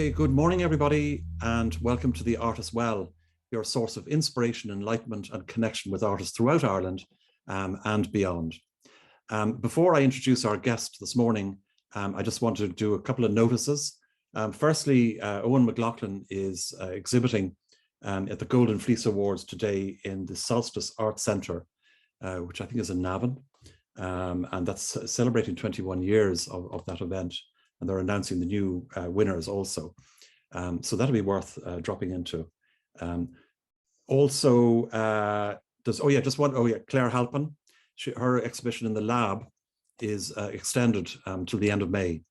Okay, good morning, everybody, and welcome to The Art as Well, your source of inspiration, enlightenment, and connection with artists throughout Ireland and beyond. Before I introduce our guest this morning, I just want to do a couple of notices. Firstly, Owen McLaughlin is exhibiting at the Golden Fleece Awards today in the Solstice Art Centre, which I think is in Navan, and that's celebrating 21 years of that event. And they're announcing the new winners also. So that'll be worth dropping into. Claire Halpen, her exhibition in the lab is extended till the end of May.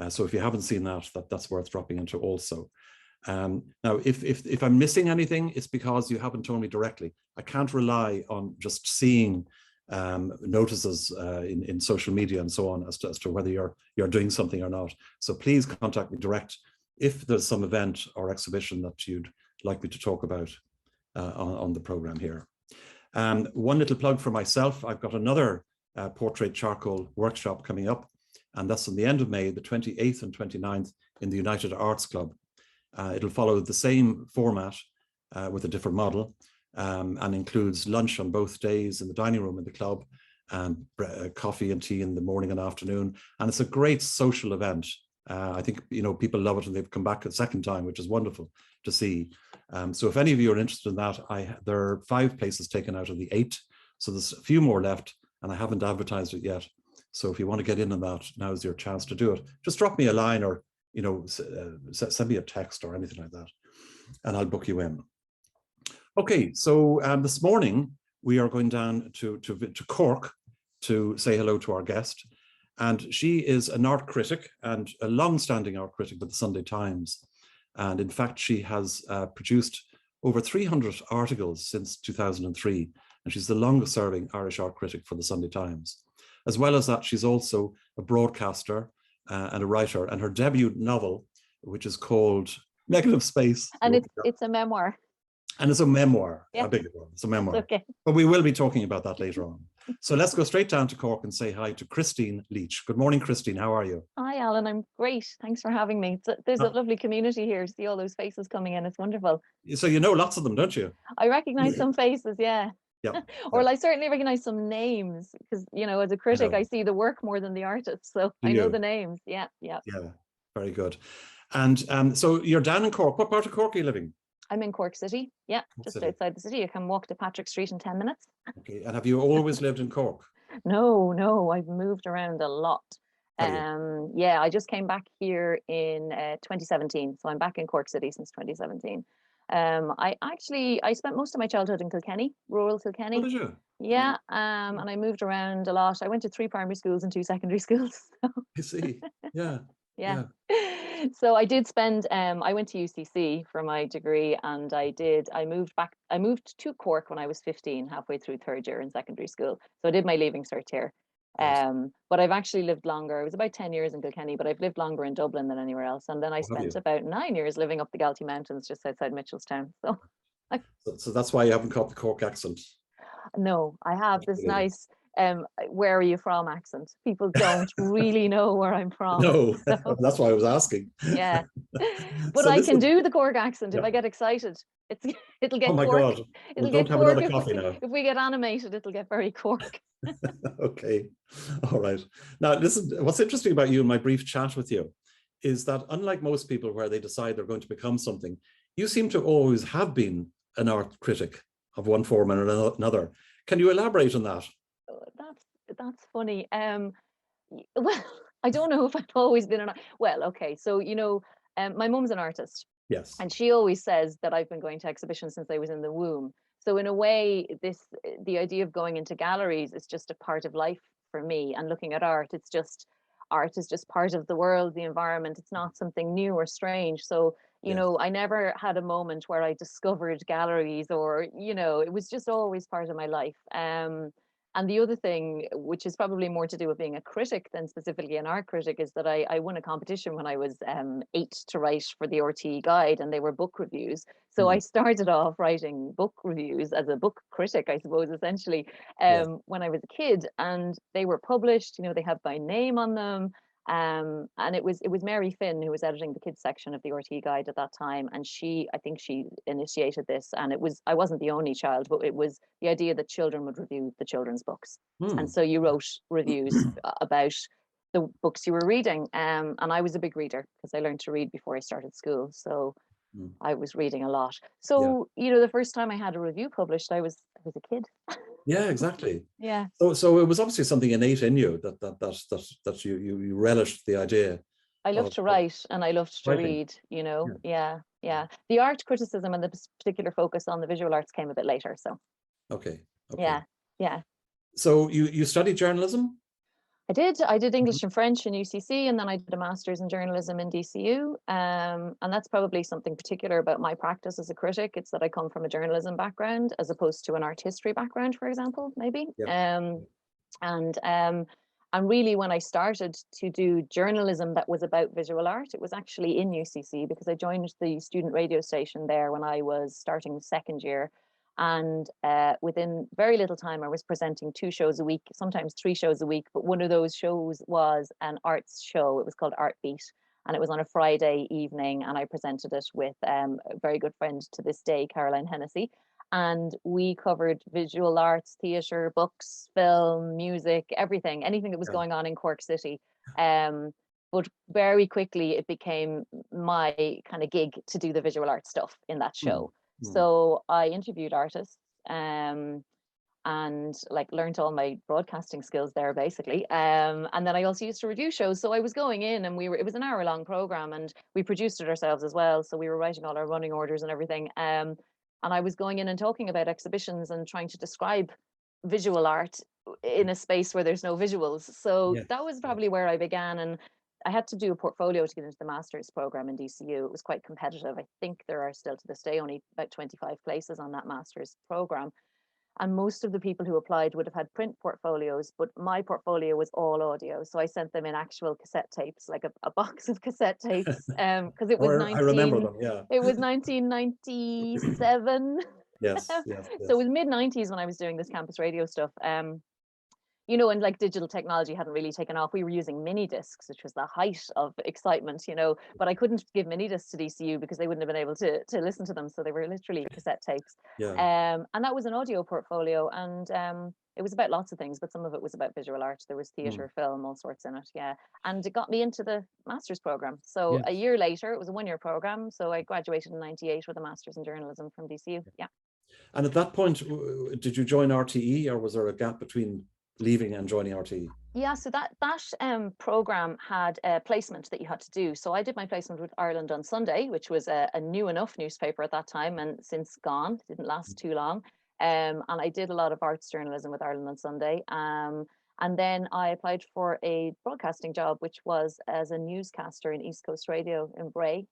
So if you haven't seen that, that's worth dropping into also. Now, if I'm missing anything, it's because you haven't told me directly. I can't rely on just seeing notices in social media and so on as to whether you're doing something or not. So please contact me direct if there's some event or exhibition that you'd like me to talk about on the program here. One little plug for myself, I've got another portrait charcoal workshop coming up, and that's on the end of May, the 28th and 29th in the United Arts Club. It'll follow the same format with a different model. And includes lunch on both days in the dining room in the club, and coffee and tea in the morning and afternoon. And it's a great social event. I think people love it, and they've come back a second time, which is wonderful to see. So if any of you are interested in that, there are 5 places taken out of the 8. So there's a few more left, and I haven't advertised it yet. So if you want to get in on that, now's your chance to do it. Just drop me a line, or send me a text or anything like that, and I'll book you in. Okay, so this morning we are going down to Cork to say hello to our guest. And she is an art critic, and a long-standing art critic with the Sunday Times. And in fact, she has produced over 300 articles since 2003. And she's the longest-serving Irish art critic for the Sunday Times. As well as that, she's also a broadcaster and a writer. And her debut novel, which is called Negative Space. And it's a memoir. And it's a memoir, yeah. A big one, it's a memoir. Okay. But we will be talking about that later on. So let's go straight down to Cork and say hi to Cristín Leach. Good morning, Cristín, how are you? Hi, Alan, I'm great. Thanks for having me. There's a lovely community here. See all those faces coming in, it's wonderful. So you know lots of them, don't you? I recognize some faces, yeah. Yeah. Or I certainly recognize some names, because, as a critic, I see the work more than the artist. So I know the names, yeah. Yeah, very good. And so you're down in Cork. What part of Cork are you living? I'm in Cork City, just outside the city. You can walk to Patrick Street in 10 minutes. Okay, and have you always lived in Cork? No, I've moved around a lot. Yeah, I just came back here in 2017, so I'm back in Cork City since 2017. I spent most of my childhood in Kilkenny, rural Kilkenny. Oh, did you? Yeah, and I moved around a lot. I went to 3 primary schools and 2 secondary schools. So. I see, yeah. Yeah. So I did spend, I went to UCC for my degree, and I moved to Cork when I was 15, halfway through 3rd year in secondary school. So I did my leaving cert here. But I've actually lived longer. It was about 10 years in Kilkenny, but I've lived longer in Dublin than anywhere else. And then I spent about 9 years living up the Galtee Mountains just outside Mitchelstown. So that's why you haven't caught the Cork accent. No, I have this nice where are you from accent. People don't really know where I'm from. No, so. That's why I was asking. Yeah, but so I can do the Cork accent if I get excited. It'll get Cork. God. It'll don't get have Cork another coffee now. If we get animated, it'll get very Cork. Okay, all right. Now listen, what's interesting about you in my brief chat with you is that unlike most people where they decide they're going to become something, you seem to always have been an art critic of one form or another. Can you elaborate on that? That's funny. Well, I don't know if I've always been okay, so my mum's an artist. Yes. And she always says that I've been going to exhibitions since I was in the womb. So in a way, the idea of going into galleries is just a part of life for me, and looking at art is just part of the world, the environment. It's not something new or strange. So I never had a moment where I discovered galleries, or it was just always part of my life. And the other thing, which is probably more to do with being a critic than specifically an art critic, is that I won a competition when I was 8 to write for the RTE Guide, and they were book reviews. So I started off writing book reviews as a book critic, I suppose, essentially, when I was a kid, and they were published, they had my name on them. And it was Mary Finn who was editing the kids section of the RT Guide at that time, and I think she initiated this. And I wasn't the only child, but it was the idea that children would review the children's books, and so you wrote reviews about the books you were reading. And I was a big reader because I learned to read before I started school, so I was reading a lot. So the first time I had a review published, I was a kid. Yeah, exactly. Yeah. So it was obviously something innate in you that you relished the idea. I love to write and I loved to read, Yeah. The art criticism and the particular focus on the visual arts came a bit later. So okay. Yeah. So you studied journalism? I did English and French in UCC, and then I did a master's in journalism in DCU. And that's probably something particular about my practice as a critic. It's that I come from a journalism background as opposed to an art history background, for example, maybe. And really, when I started to do journalism that was about visual art, it was actually in UCC, because I joined the student radio station there when I was starting second year. And within very little time, I was presenting 2 shows a week, sometimes 3 shows a week. But one of those shows was an arts show. It was called Art Beat, and it was on a Friday evening. And I presented it with a very good friend to this day, Caroline Hennessy. And we covered visual arts, theatre, books, film, music, anything that was going on in Cork City. But very quickly, it became my kind of gig to do the visual art stuff in that show. So I interviewed artists and learned all my broadcasting skills there, basically. And then I also used to review shows. So I was going in, and it was an hour-long program, and we produced it ourselves as well. So we were writing all our running orders and everything. And I was going in and talking about exhibitions and trying to describe visual art in a space where there's no visuals. So that was probably where I began. And I had to do a portfolio to get into the master's program in DCU. It was quite competitive. I think there are still to this day only about 25 places on that master's program. And most of the people who applied would have had print portfolios, but my portfolio was all audio. So I sent them in actual cassette tapes, like a box of cassette tapes, because it was I remember them. It was 1997. Yes. So it was mid-90s when I was doing this campus radio stuff. And digital technology hadn't really taken off. We were using mini discs, which was the height of excitement, but I couldn't give mini discs to DCU because they wouldn't have been able to listen to them. So they were literally cassette tapes. And that was an audio portfolio. And it was about lots of things, but some of it was about visual art. There was theatre, film, all sorts in it. And it got me into the master's program. So a year later, it was a 1-year program. So I graduated in 98 with a master's in journalism from DCU. And at that point, did you join RTE, or was there a gap between leaving and joining RTE? So that program had a placement that you had to do. So I did my placement with Ireland on Sunday, which was a new enough newspaper at that time, and since gone. It didn't last too long. And I did a lot of arts journalism with Ireland on Sunday. And then I applied for a broadcasting job, which was as a newscaster in East Coast Radio in Bray.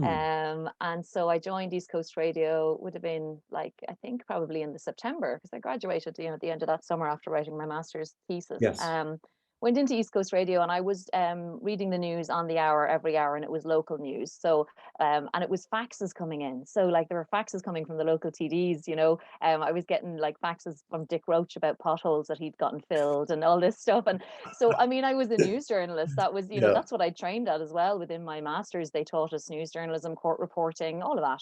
And so I joined East Coast Radio, would have been I think probably in the September, because I graduated at the end of that summer after writing my master's thesis. Went into East Coast Radio, and I was reading the news on the hour every hour, and it was local news. So and it was faxes coming in. So there were faxes coming from the local TDs. I was getting faxes from Dick Roach about potholes that he'd gotten filled and all this stuff. And so I was a news journalist. That was that's what I trained at as well. Within my master's, they taught us news journalism, court reporting, all of that.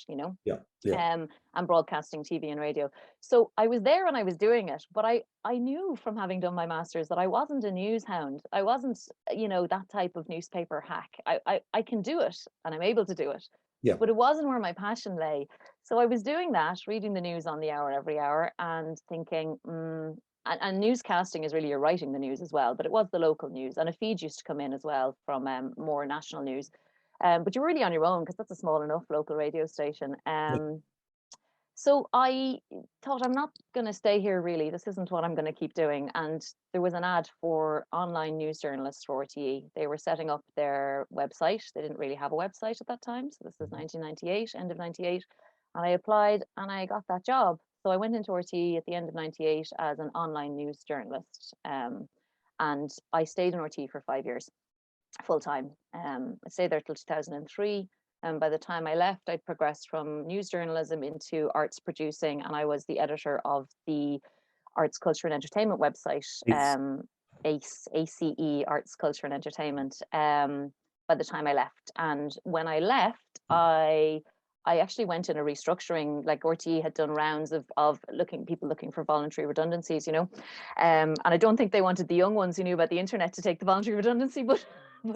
And broadcasting, TV and radio. So I was there when I was doing it, but I knew from having done my master's that I wasn't a news hound. I wasn't, that type of newspaper hack. I can do it, and I'm able to do it. But it wasn't where my passion lay. So I was doing that, reading the news on the hour every hour, and thinking, and newscasting is really you're writing the news as well, but it was the local news, and a feed used to come in as well from more national news. But you're really on your own because that's a small enough local radio station. So I thought, I'm not going to stay here, really. This isn't what I'm going to keep doing. And there was an ad for online news journalists for RTE. They were setting up their website. They didn't really have a website at that time. So this is 1998, end of 98. And I applied and I got that job. So I went into RTE at the end of 98 as an online news journalist. And I stayed in RTE for 5 years, full time. I stayed there till 2003. And by the time I left, I'd progressed from news journalism into arts producing, and I was the editor of the Arts, Culture and Entertainment website. ACE, Arts, Culture and Entertainment, by the time I left. And when I left, I actually went in a restructuring, like RTE had done rounds of people looking for voluntary redundancies, and I don't think they wanted the young ones who knew about the internet to take the voluntary redundancy, but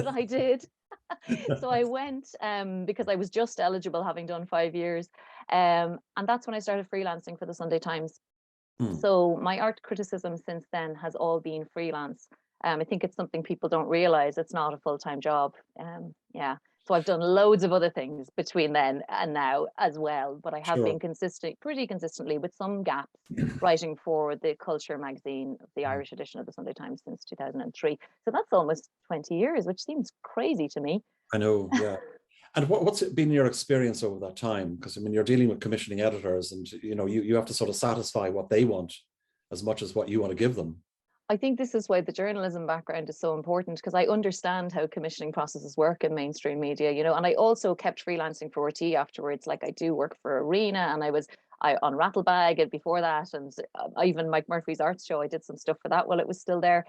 I did. So I went because I was just eligible, having done 5 years, and that's when I started freelancing for the Sunday Times. So my art criticism since then has all been freelance. I think it's something people don't realize. It's not a full-time job. Yeah. So I've done loads of other things between then and now as well, but I have been pretty consistently, with some gaps, writing for the Culture magazine, the Irish edition of the Sunday Times, since 2003. So that's almost 20 years, which seems crazy to me. I know, yeah. And what's been your experience over that time? Because I mean, you're dealing with commissioning editors, and you have to sort of satisfy what they want as much as what you want to give them. I think this is why the journalism background is so important, because I understand how commissioning processes work in mainstream media, and I also kept freelancing for RT afterwards. Like, I do work for Arena, and I was on Rattlebag and before that, and even Mike Murphy's Arts Show, I did some stuff for that while it was still there.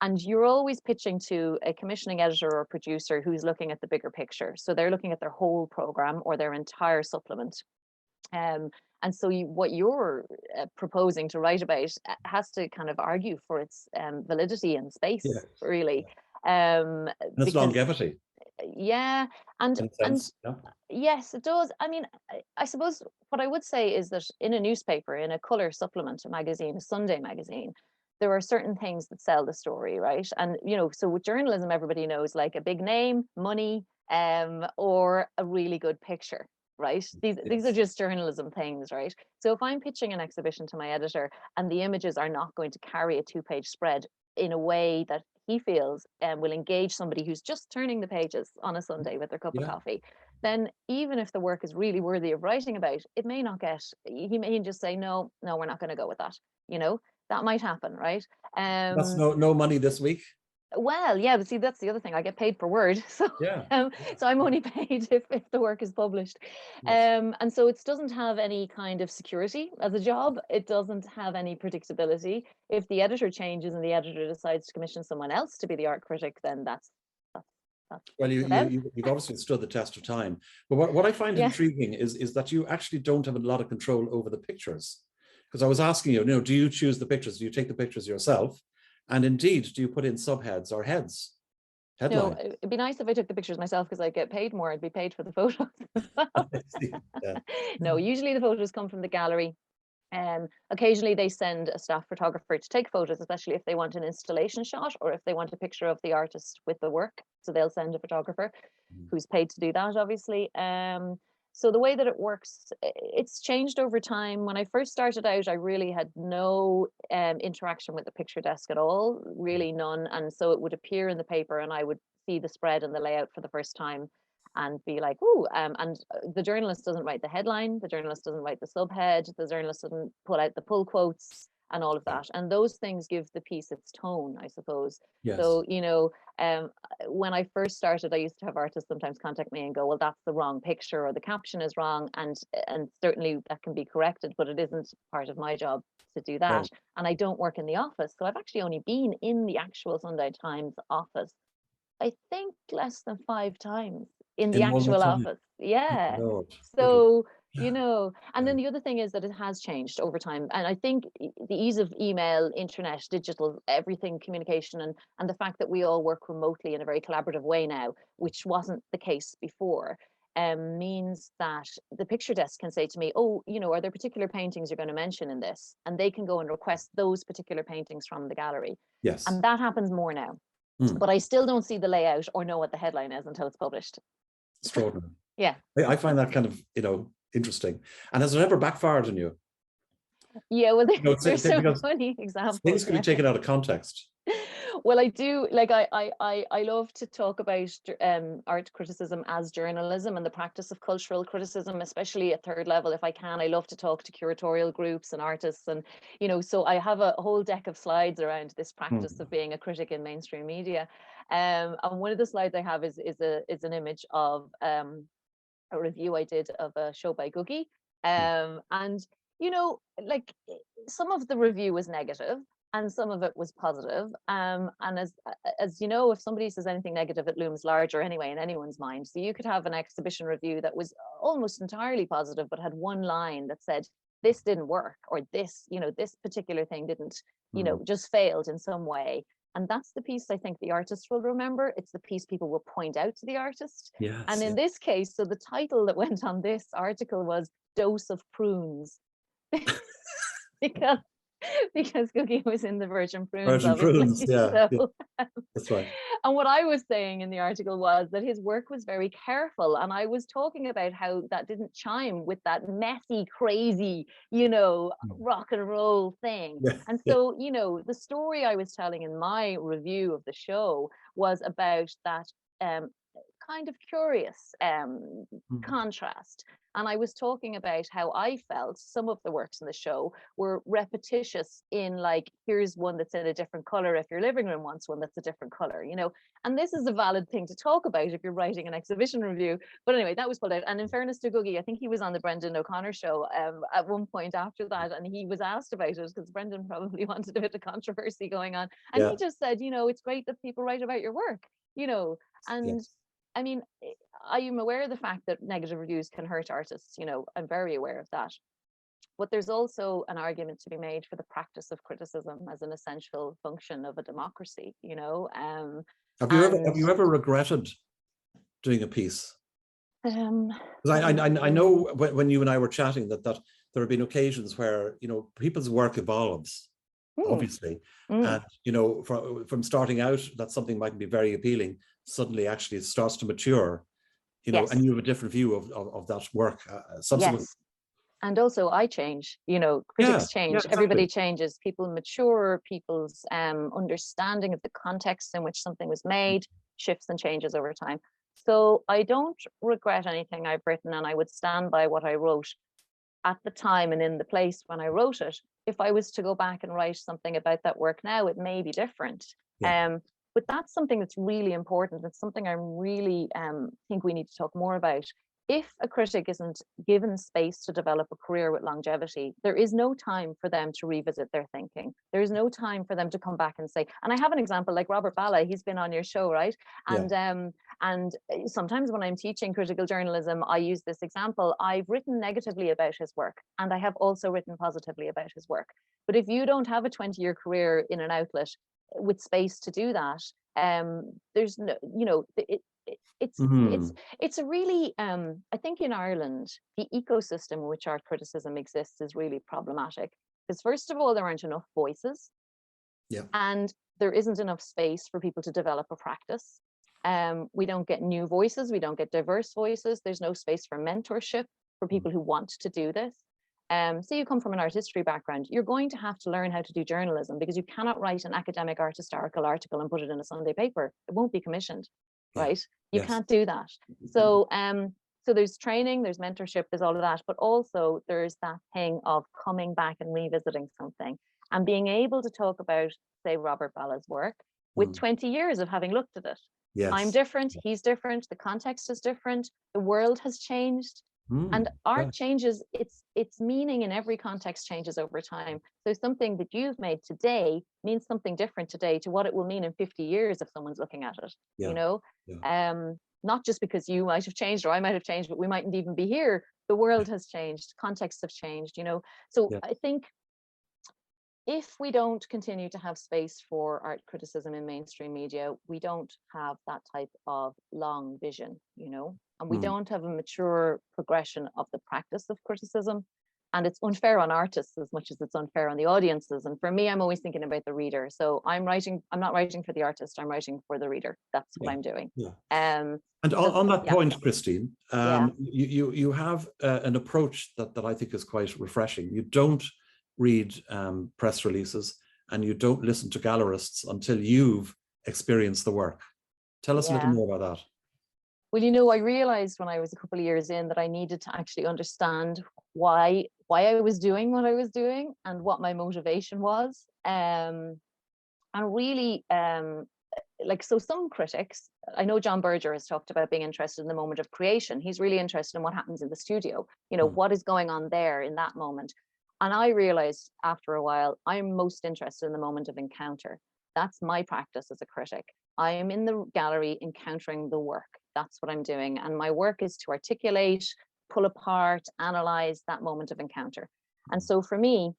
And you're always pitching to a commissioning editor or producer who's looking at the bigger picture. So they're looking at their whole program or their entire supplement. And so what you're proposing to write about has to kind of argue for its validity and space, really. And its longevity. Yeah, and yes, it does. I mean, I suppose what I would say is that in a newspaper, in a colour supplement, a magazine, a Sunday magazine, there are certain things that sell the story, right? And so with journalism, everybody knows, like, a big name, money, or a really good picture, right? These are just journalism things, right? So if I'm pitching an exhibition to my editor and the images are not going to carry a 2-page spread in a way that he feels will engage somebody who's just turning the pages on a Sunday with their cup of coffee, then even if the work is really worthy of writing about, it may not get, he may just say, no, we're not going to go with that. That might happen, right? That's no money this week. Well, yeah, but see, that's the other thing. I get paid per word, so so I'm only paid if the work is published. And so it doesn't have any kind of security as a job. It doesn't have any predictability. If the editor changes and the editor decides to commission someone else to be the art critic, then that's well, you've obviously stood the test of time. But what I find intriguing is that you actually don't have a lot of control over the pictures. Because I was asking you, do you choose the pictures? Do you take the pictures yourself? And indeed, do you put in subheads or headlines? No, it'd be nice if I took the pictures myself, because I get paid more. I'd be paid for the photos as well. No, usually the photos come from the gallery. Occasionally they send a staff photographer to take photos, especially if they want an installation shot or if they want a picture of the artist with the work. So they'll send a photographer who's paid to do that, obviously. So the way that it works, it's changed over time. When I first started out, I really had no interaction with the picture desk at all, really none. And so it would appear in the paper and I would see the spread and the layout for the first time and be like, ooh, and the journalist doesn't write the headline, the journalist doesn't write the subhead, the journalist doesn't put out the pull quotes and all of that. And those things give the piece its tone, I suppose. So, when I first started, I used to have artists sometimes contact me and go, well, that's the wrong picture, or the caption is wrong. And certainly that can be corrected, but it isn't part of my job to do that. Right. And I don't work in the office. So I've actually only been in the actual Sunday Times office, I think, less than 5 times in the actual office. Yeah. So, and then the other thing is that it has changed over time. And I think the ease of email, internet, digital, everything, communication, and the fact that we all work remotely in a very collaborative way now, which wasn't the case before, means that the picture desk can say to me, oh, are there particular paintings you're going to mention in this? And they can go and request those particular paintings from the gallery. Yes. And that happens more now. But I still don't see the layout or know what the headline is until it's published. Extraordinary. Yeah. I find that kind of, interesting. And has it ever backfired on you? Yeah, well, there's so many examples. Things can be taken out of context. Well, I do, like, I love to talk about art criticism as journalism and the practice of cultural criticism, especially at third level, if I can. I love to talk to curatorial groups and artists, and so I have a whole deck of slides around this practice of being a critic in mainstream media. And one of the slides I have is an image of a review I did of a show by Googie, and like, some of the review was negative, and some of it was positive. And as you know, if somebody says anything negative, it looms larger anyway in anyone's mind. So you could have an exhibition review that was almost entirely positive, but had one line that said, this didn't work, or this, this particular thing didn't, just failed in some way. And that's the piece I think the artist will remember. It's the piece people will point out to the artist. Yes. And in this case, so the title that went on this article was Dose of Prunes. because Cookie was in the Virgin Prunes, obviously. Yeah, that's right. And what I was saying in the article was that his work was very careful, and I was talking about how that didn't chime with that messy, crazy, rock and roll thing. And so, the story I was telling in my review of the show was about that kind of curious contrast. And I was talking about how I felt some of the works in the show were repetitious in, like, here's one that's in a different color if your living room wants one that's a different color, and this is a valid thing to talk about if you're writing an exhibition review. But anyway, that was pulled out. And in fairness to Googie, I think he was on the Brendan O'Connor show at one point after that, and he was asked about it because Brendan probably wanted a bit of controversy going on, and he just said, it's great that people write about your work, and I mean, I am aware of the fact that negative reviews can hurt artists. I'm very aware of that. But there's also an argument to be made for the practice of criticism as an essential function of a democracy. Have you ever regretted doing a piece? Because I know when you and I were chatting that there have been occasions where people's work evolves. Obviously, and from starting out, that something might be very appealing. Suddenly, actually, it starts to mature, and you have a different view of that work. Yes, and also I change. Critics change. Exactly. Everybody changes. People mature. People's understanding of the context in which something was made shifts and changes over time. So I don't regret anything I've written, and I would stand by what I wrote at the time and in the place when I wrote it. If I was to go back and write something about that work now, it may be different. But that's something that's really important. It's something I really think we need to talk more about. If a critic isn't given space to develop a career with longevity, there is no time for them to revisit their thinking. There is no time for them to come back and say, and I have an example like Robert Balla, he's been on your show, right? And sometimes when I'm teaching critical journalism, I use this example. I've written negatively about his work, and I have also written positively about his work. But if you don't have a 20-year career in an outlet with space to do that, there's no, it's a really I think in Ireland the ecosystem in which art criticism exists is really problematic, because first of all there aren't enough voices, and there isn't enough space for people to develop a practice. We don't get new voices, we don't get diverse voices, there's no space for mentorship for people who want to do this. So you come from an art history background, you're going to have to learn how to do journalism, because you cannot write an academic art historical article and put it in a Sunday paper. It won't be commissioned, right? You can't do that. So so there's training, there's mentorship, there's all of that, but also there's that thing of coming back and revisiting something and being able to talk about, say, Robert Balla's work with 20 years of having looked at it. I'm different, he's different, the context is different, the world has changed. And art changes, its meaning in every context changes over time. So something that you've made today means something different today to what it will mean in 50 years if someone's looking at it, not just because you might have changed or I might have changed, but we mightn't even be here. The world has changed, contexts have changed, So I think if we don't continue to have space for art criticism in mainstream media, we don't have that type of long vision, and we don't have a mature progression of the practice of criticism. And it's unfair on artists as much as it's unfair on the audiences. And for me, I'm always thinking about the reader. So I'm not writing for the artist, I'm writing for the reader. That's what I'm doing. And on that point, Cristín, you have an approach that I think is quite refreshing. You don't read press releases and you don't listen to gallerists until you've experienced the work. Tell us a little more about that. Well, I realized when I was a couple of years in that I needed to actually understand why I was doing what I was doing and what my motivation was. And really, so some critics, I know John Berger has talked about being interested in the moment of creation. He's really interested in what happens in the studio, what is going on there in that moment. And I realized after a while, I'm most interested in the moment of encounter. That's my practice as a critic. I am in the gallery encountering the work. That's what I'm doing. And my work is to articulate, pull apart, analyze that moment of encounter. And so for me,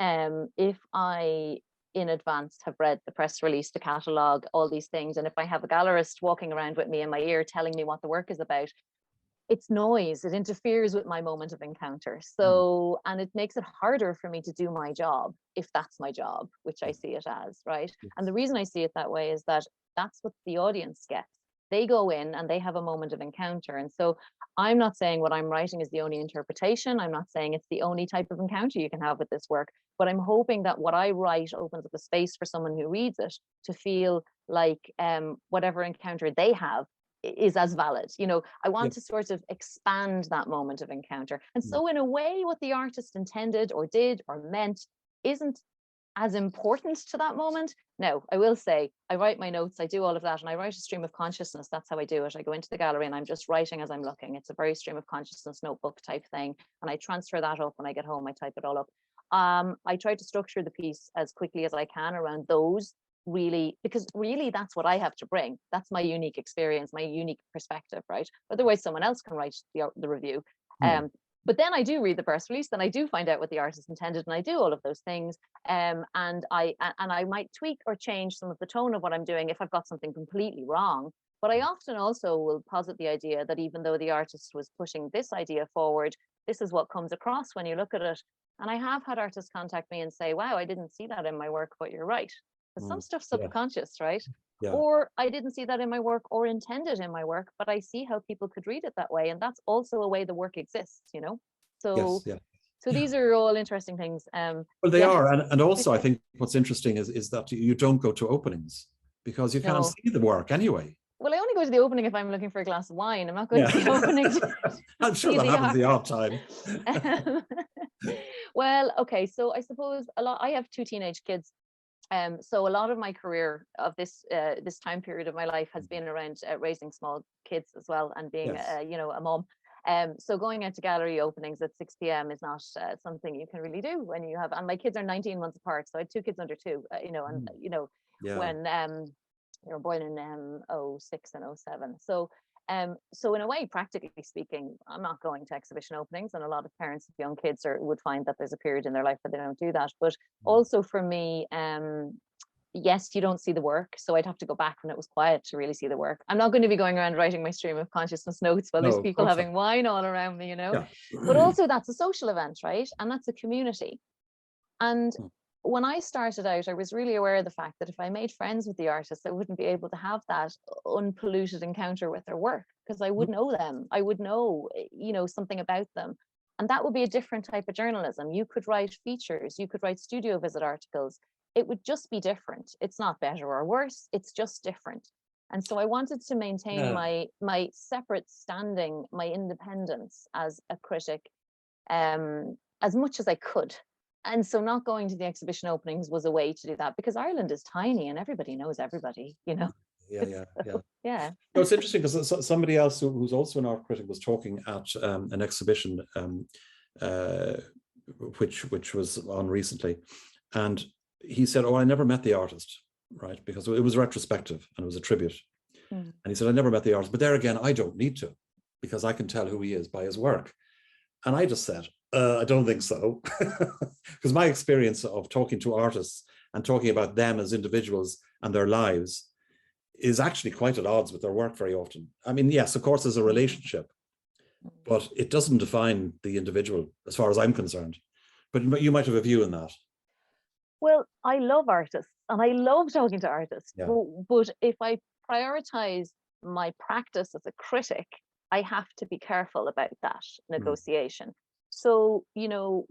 if I in advance have read the press release, the catalogue, all these things, and if I have a gallerist walking around with me in my ear telling me what the work is about, it's noise. It interferes with my moment of encounter. So, and it makes it harder for me to do my job, if that's my job, which I see it as, right? And the reason I see it that way is that that's what the audience gets. They go in and they have a moment of encounter. And so I'm not saying what I'm writing is the only interpretation. I'm not saying it's the only type of encounter you can have with this work, but I'm hoping that what I write opens up a space for someone who reads it to feel like whatever encounter they have is as valid. You know, I want to sort of expand that moment of encounter. And so in a way, what the artist intended or did or meant isn't as important to that moment. Now, I will say, I write my notes, I do all of that, and I write a stream of consciousness. That's how I do it. I go into the gallery and I'm just writing as I'm looking. It's a very stream of consciousness notebook type thing. And I transfer that up when I get home, I type it all up. I try to structure the piece as quickly as I can around those, really, because really that's what I have to bring. That's my unique experience, my unique perspective, right? Otherwise someone else can write the review. But then I do read the press release, then I do find out what the artist intended, and I do all of those things. And I might tweak or change some of the tone of what I'm doing if I've got something completely wrong. But I often also will posit the idea that even though the artist was pushing this idea forward, this is what comes across when you look at it. And I have had artists contact me and say, wow, I didn't see that in my work, but you're right. Because some stuff's subconscious, right? Or I didn't see that in my work or intended in my work, but I see how people could read it that way. And that's also a way the work exists, you know? So, so these are all interesting things. Well, they are. And also, I think what's interesting is that you don't go to openings because you can't see the work anyway. Well, I only go to the opening if I'm looking for a glass of wine. I'm not going to the opening. I'm sure that happens the odd time. Well, okay. So I suppose I have 2 teenage kids. So a lot of my career of this time period of my life has been around raising small kids as well, and being you know, a mom. So going out to gallery openings at 6 p.m. is not something you can really do when you have, and my kids are 19 months apart, so I had 2 kids under 2, you know, and you know, when they were born in 06 and 07. So in a way, practically speaking, I'm not going to exhibition openings, and a lot of parents of young kids would find that there's a period in their life where they don't do that. But also for me, yes, you don't see the work, so I'd have to go back when it was quiet to really see the work. I'm not going to be going around writing my stream of consciousness notes while there's people having wine all around me, you know. But also that's a social event, right? And that's a community. And when I started out, I was really aware of the fact that if I made friends with the artists, I wouldn't be able to have that unpolluted encounter with their work, because I would know them. I would know, you know, something about them. And that would be a different type of journalism. You could write features, you could write studio visit articles. It would just be different. It's not better or worse, it's just different. And so I wanted to maintain my separate standing, my independence as a critic, as much as I could. And so not going to the exhibition openings was a way to do that, because Ireland is tiny and everybody knows everybody, you know. Yeah. No, it's interesting because somebody else who's also an art critic was talking at an exhibition which was on recently, and he said, "Oh, I never met the artist, right? Because it was retrospective and it was a tribute." And he said, "I never met the artist, but there again, I don't need to, because I can tell who he is by his work." And I just said, I don't think so, because my experience of talking to artists and talking about them as individuals and their lives is actually quite at odds with their work very often. I mean, yes, of course, there's a relationship, but it doesn't define the individual as far as I'm concerned. But you might have a view in that. Well, I love artists and I love talking to artists, but if I prioritize my practice as a critic, I have to be careful about that negotiation. So, you know,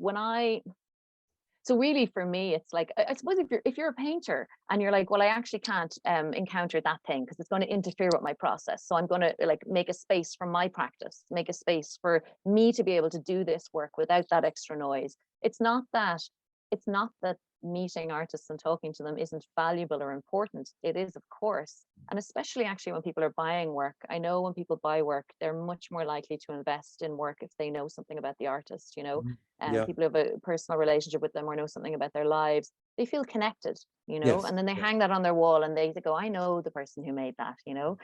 so really for me, it's like, I suppose if you're a painter and you're like, well, I actually can't encounter that thing because it's going to interfere with my process. So I'm going to like make a space for my practice, make a space for me to be able to do this work without that extra noise. It's not that it's not that meeting artists and talking to them isn't valuable or important. It is, of course. And especially actually when people are buying work. I know when people buy work, they're much more likely to invest in work if they know something about the artist, you know, and Yeah. people have a personal relationship with them or know something about their lives. They feel connected, you know, Yes. and then they Yes. hang that on their wall and they go, I know the person who made that, you know.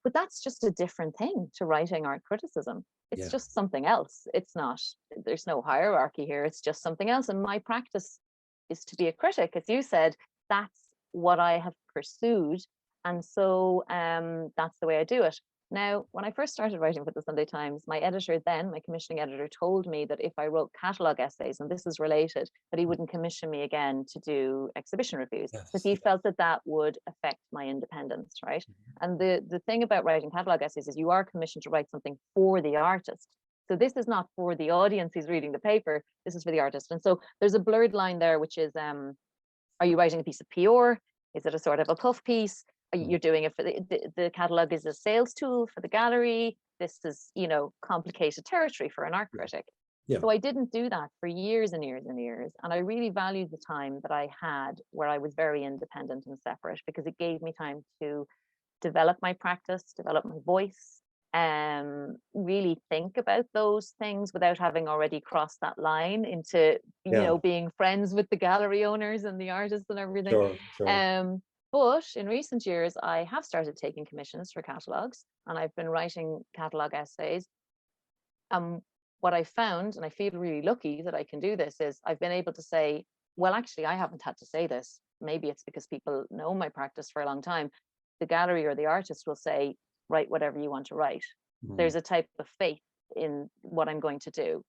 But that's just a different thing to writing art criticism. It's Yeah. just something else. It's not, there's no hierarchy here. It's just something else. And my practice is to be a critic. As you said, that's what I have pursued. And so that's the way I do it. Now, when I first started writing for the Sunday Times, my editor then, my commissioning editor, told me that if I wrote catalogue essays, and this is related, that he wouldn't commission me again to do exhibition reviews, Yes. because he felt that that would affect my independence, right? And the thing about writing catalogue essays is you are commissioned to write something for the artist. So this is not for the audience who's reading the paper, this is for the artist. And so there's a blurred line there, which is, are you writing a piece of PR? Is it a sort of a puff piece? You're doing it for the catalogue is a sales tool for the gallery. This is, you know, complicated territory for an art critic. Yeah. So I didn't do that for years and years and years. And I really valued the time that I had where I was very independent and separate, because it gave me time to develop my practice, develop my voice, really think about those things without having already crossed that line into, you know, being friends with the gallery owners and the artists and everything. Sure. But in recent years, I have started taking commissions for catalogues, and I've been writing catalogue essays. What I found, and I feel really lucky that I can do this, is I've been able to say, well, actually, I haven't had to say this. Maybe it's because people know my practice for a long time. The gallery or the artist will say, write whatever you want to write. There's a type of faith in what I'm going to do.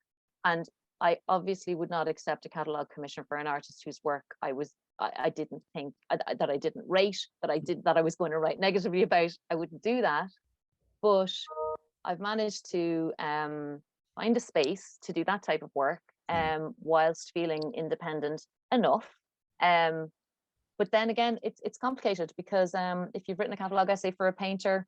And I obviously would not accept a catalogue commission for an artist whose work I didn't think that I didn't rate, that I was going to write negatively about. I wouldn't do that. But I've managed to find a space to do that type of work whilst feeling independent enough. But then again, it's complicated, because if you've written a catalogue essay for a painter,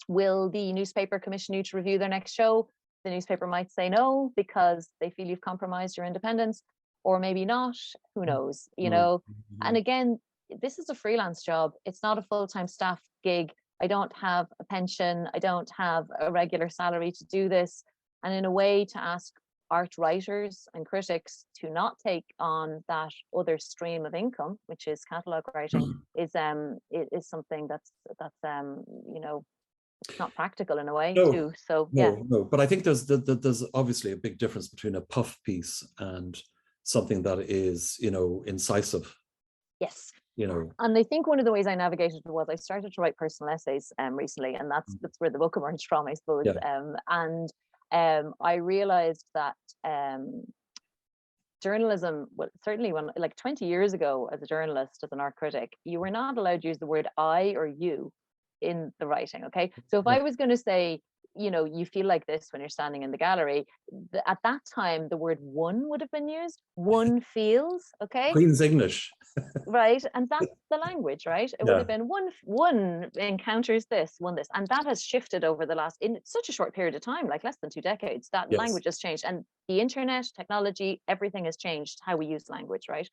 will the newspaper commission you to review their next show? The newspaper might say no because they feel you've compromised your independence, or maybe not. Who knows, you know? And again, this is a freelance job. It's not a full-time staff gig. I don't have a pension. I don't have a regular salary to do this. And in a way, to ask art writers and critics to not take on that other stream of income, which is catalogue writing, is something that's you know, it's not practical in a way too. So no. But I think there's obviously a big difference between a puff piece and something that is, you know, incisive. Yes. You know. And I think one of the ways I navigated was I started to write personal essays recently, and that's where the book emerged from, I suppose. I realized that journalism, well, certainly when, like 20 years ago, as a journalist, as an art critic, you were not allowed to use the word I or you in the writing. Okay. So if I was going to say, you know, you feel like this when you're standing in the gallery, at that time, the word one would have been used. One feels, okay. Queen's English. Right. And that's the language, right? It would have been one encounters this, one this. And that has shifted over the last, in such a short period of time, like less than 2 decades, that language has changed. And the internet, technology, everything has changed how we use language, right?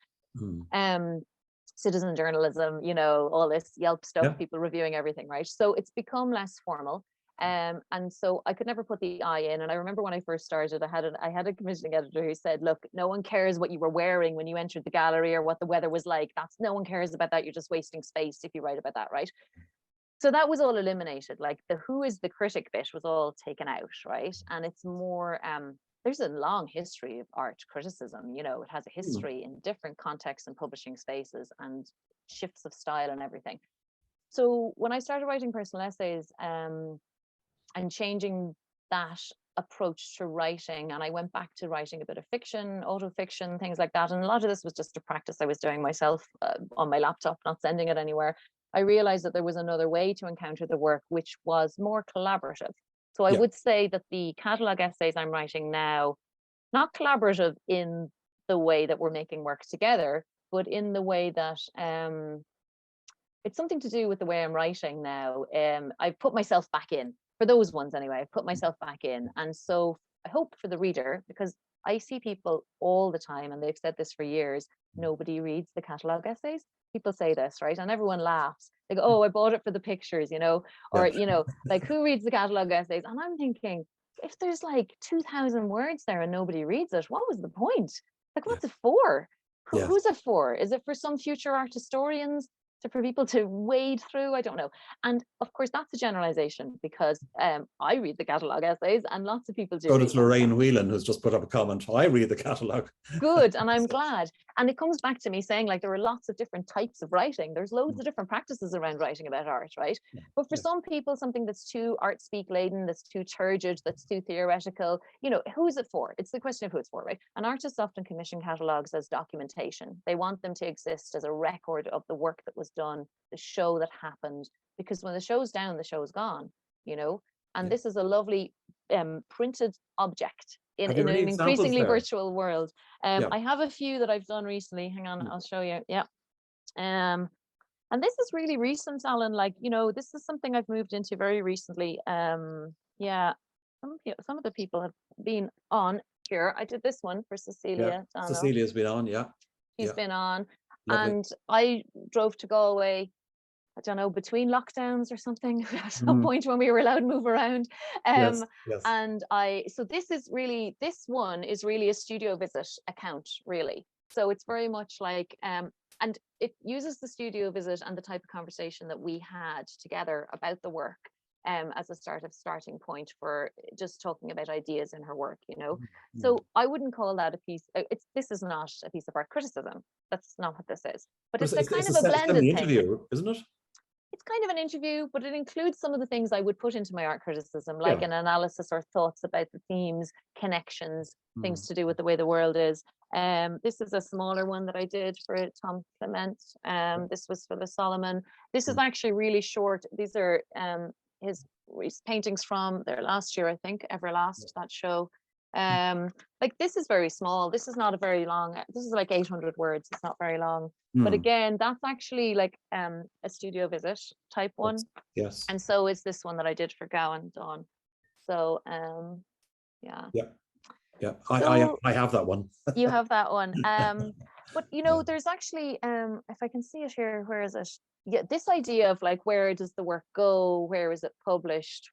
Citizen journalism, you know, all this Yelp stuff, people reviewing everything, right? So it's become less formal. And so I could never put the I in. And I remember when I first started, I had a commissioning editor who said, look, no one cares what you were wearing when you entered the gallery or what the weather was like. No one cares about that. You're just wasting space if you write about that, right? So that was all eliminated. Like the who is the critic bit was all taken out, right? And it's more, there's a long history of art criticism. You know, it has a history in different contexts and publishing spaces and shifts of style and everything. So when I started writing personal essays, and changing that approach to writing, and I went back to writing a bit of fiction, autofiction, things like that, and a lot of this was just a practice I was doing myself on my laptop, not sending it anywhere. I realized that there was another way to encounter the work, which was more collaborative. So I would say that the catalogue essays I'm writing now, not collaborative in the way that we're making work together, but in the way that it's something to do with the way I'm writing now. I've put myself back in. For those ones anyway, I've put myself back in. And so I hope for the reader, because I see people all the time, and they've said this for years, nobody reads the catalogue essays. People say this, right? And everyone laughs. They go, oh, I bought it for the pictures, you know, or, Yeah. you know, like who reads the catalogue essays? And I'm thinking, if there's like 2,000 words there and nobody reads it, what was the point? Like, what's it for? Yeah. Who's it for? Is it for some future art historians? For people to wade through? I don't know. And of course, that's a generalization, because I read the catalogue essays and lots of people do. So does Lorraine Whelan, who's just put up a comment. I read the catalogue. Good, and I'm glad. And it comes back to me saying, like, there are lots of different types of writing. There's loads of different practices around writing about art, right? But for some people, something that's too art speak laden, that's too turgid, that's too theoretical, you know, who is it for? It's the question of who it's for, right? And artists often commission catalogues as documentation. They want them to exist as a record of the work that was done, the show that happened, because when the show's down, the show's gone, you know? And this is a lovely printed object in an increasingly virtual world. I have a few that I've done recently. Hang on, I'll show you. Yeah. And this is really recent, Alan. Like, you know, this is something I've moved into very recently. Yeah, some of the people have been on here. I did this one for Cecilia. Yeah. Cecilia's been on, yeah. She's been on. Lovely. And I drove to Galway, I don't know, between lockdowns or something, at some point when we were allowed to move around. Yes. And so this one is really a studio visit account, really. So it's very much like, and it uses the studio visit and the type of conversation that we had together about the work as a starting point for just talking about ideas in her work, you know. So I wouldn't call that a piece. This is not a piece of art criticism. That's not what this is. But it's a kind of a blended thing, isn't it? It's kind of an interview, but it includes some of the things I would put into my art criticism, like an analysis or thoughts about the themes, connections, things to do with the way the world is. This is a smaller one that I did for Tom Clement. This was for the Solomon. This is actually really short. These are his paintings from their last year, I think, Everlast, that show. Like, this is very small. This is not a very long, this is like 800 words. It's not very long. But again, that's actually like a studio visit type one. Yes. And so is this one that I did for Gowan Dawn. So yeah. I have that one. You have that one. But you know, there's actually if I can see it here, where is it? Yeah, this idea of like, where does the work go? Where is it published?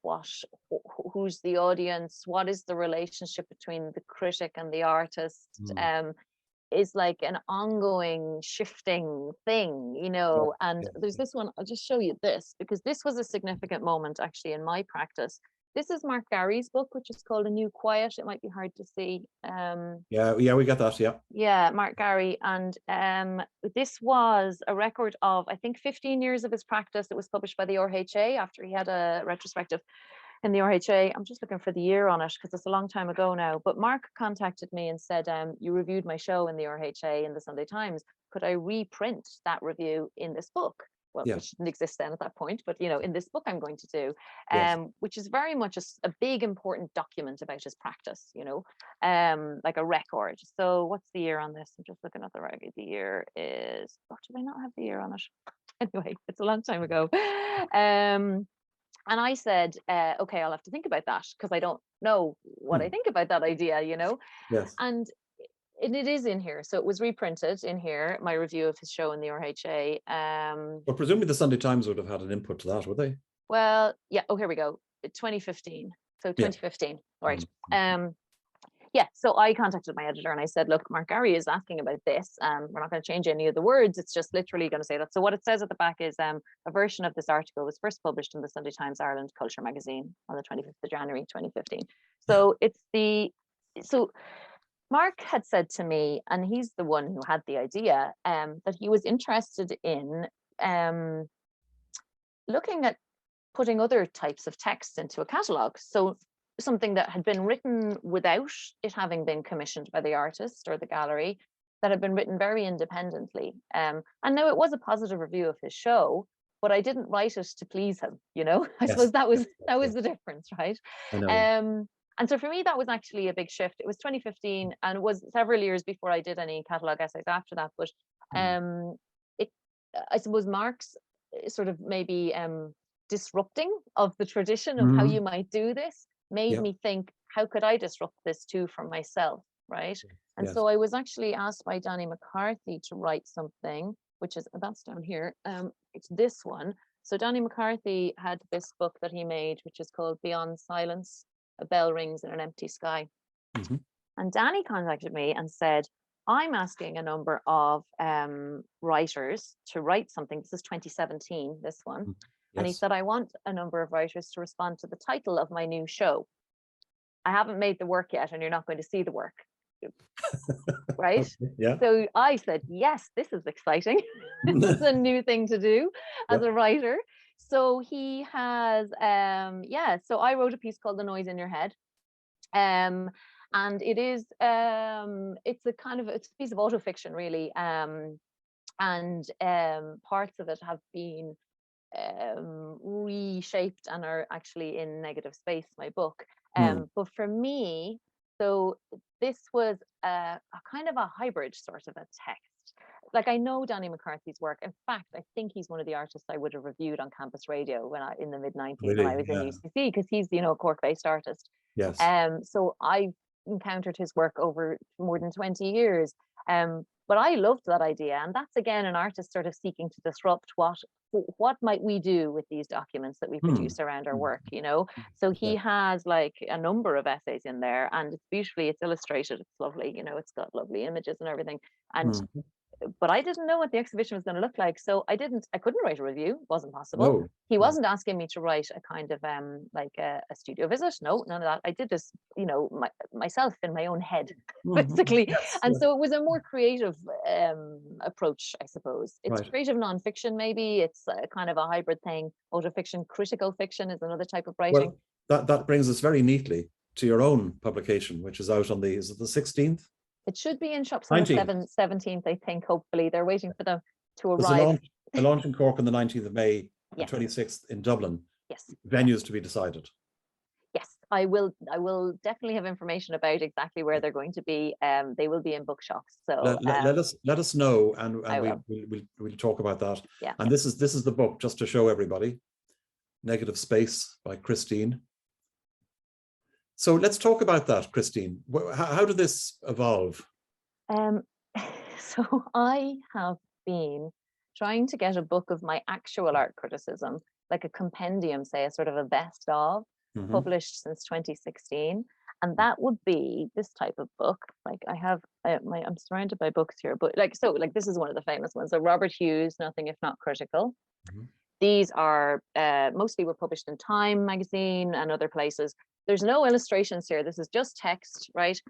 Who's the audience? What is the relationship between the critic and the artist? Is like an ongoing shifting thing, you know. And there's this one, I'll just show you this, because this was a significant moment actually in my practice. This is Mark Gary's book, which is called A New Quiet. It might be hard to see. Yeah, we got that. Yeah, Mark Gary. And this was a record of, I think, 15 years of his practice. It was published by the RHA after he had a retrospective in the RHA. I'm just looking for the year on it because it's a long time ago now. But Mark contacted me and said, you reviewed my show in the RHA in the Sunday Times. Could I reprint that review in this book? Well, which didn't exist then at that point, but you know, in this book I'm going to do, which is very much a big important document about his practice, you know, like a record. So what's the year on this? I'm just looking at the record. The year is, oh, did I not have the year on it? Anyway, it's a long time ago. And I said, okay, I'll have to think about that because I don't know what I think about that idea, you know. And it is in here, so it was reprinted in here, my review of his show in the RHA. Well, presumably the Sunday Times would have had an input to that, would they? Well, yeah. Oh, here we go. 2015. So 2015. Right. Yeah. So I contacted my editor and I said, look, Mark Gary is asking about this. We're not going to change any of the words. It's just literally going to say that. So what it says at the back is a version of this article was first published in the Sunday Times Ireland Culture magazine on the 25th of January 2015. So Mark had said to me, and he's the one who had the idea, that he was interested in looking at putting other types of text into a catalogue. So something that had been written without it having been commissioned by the artist or the gallery, that had been written very independently. And now it was a positive review of his show, but I didn't write it to please him, you know. I suppose that was the difference, right? I know. And so for me, that was actually a big shift. It was 2015, and it was several years before I did any catalogue essays after that. But I suppose Mark's sort of maybe disrupting of the tradition of how you might do this made me think, how could I disrupt this too for myself? right? And Yes. so I was actually asked by Danny McCarthy to write something, which is, that's down here. It's this one. So Danny McCarthy had this book that he made, which is called Beyond Silence, A Bell Rings in an Empty Sky. Mm-hmm. And Danny contacted me and said, I'm asking a number of writers to write something. This is 2017, this one. Yes. And he said, I want a number of writers to respond to the title of my new show. I haven't made the work yet, and you're not going to see the work. Right? Okay. Yeah. So I said, yes, this is exciting. It's a new thing to do as a writer. So he has, so I wrote a piece called The Noise in Your Head. And it is, it's a piece of autofiction, really. And parts of it have been reshaped and are actually in Negative Space, my book. But for me, so this was a kind of a hybrid sort of a text. Like, I know Danny McCarthy's work. In fact, I think he's one of the artists I would have reviewed on campus radio in the mid-90s when I was in UCC, because he's, you know, a Cork-based artist. Yes. So I encountered his work over more than 20 years. But I loved that idea. And that's, again, an artist sort of seeking to disrupt what might we do with these documents that we produce around our work, you know? So he has like a number of essays in there, and it's beautifully, it's illustrated, it's lovely, you know, it's got lovely images and everything. And but I didn't know what the exhibition was going to look like, so I couldn't write a review. It wasn't possible. No. He wasn't asking me to write a kind of like a studio visit. No, none of that. I did this, you know, myself in my own head, basically. And so it was a more creative approach, I suppose. It's creative nonfiction, maybe. It's a kind of a hybrid thing. Autofiction, critical fiction is another type of writing. Well, that brings us very neatly to your own publication, which is out on is it the 16th? It should be in shops on the 17th, I think, hopefully. They're waiting for them to arrive. A launch in Cork on the 19th of May, and 26th in Dublin. Yes. Venues to be decided. Yes, I will definitely have information about exactly where they're going to be. They will be in bookshops. So let us know, and we'll talk about that. Yeah. And this is the book, just to show everybody. Negative Space by Cristín. So let's talk about that, Cristín. How did this evolve? So I have been trying to get a book of my actual art criticism, like a compendium, say, a sort of a best of, published since 2016. And that would be this type of book. Like I have I'm surrounded by books here, but like this is one of the famous ones. So Robert Hughes, Nothing If Not Critical. These are mostly were published in Time magazine and other places. There's no illustrations here. This is just text, right?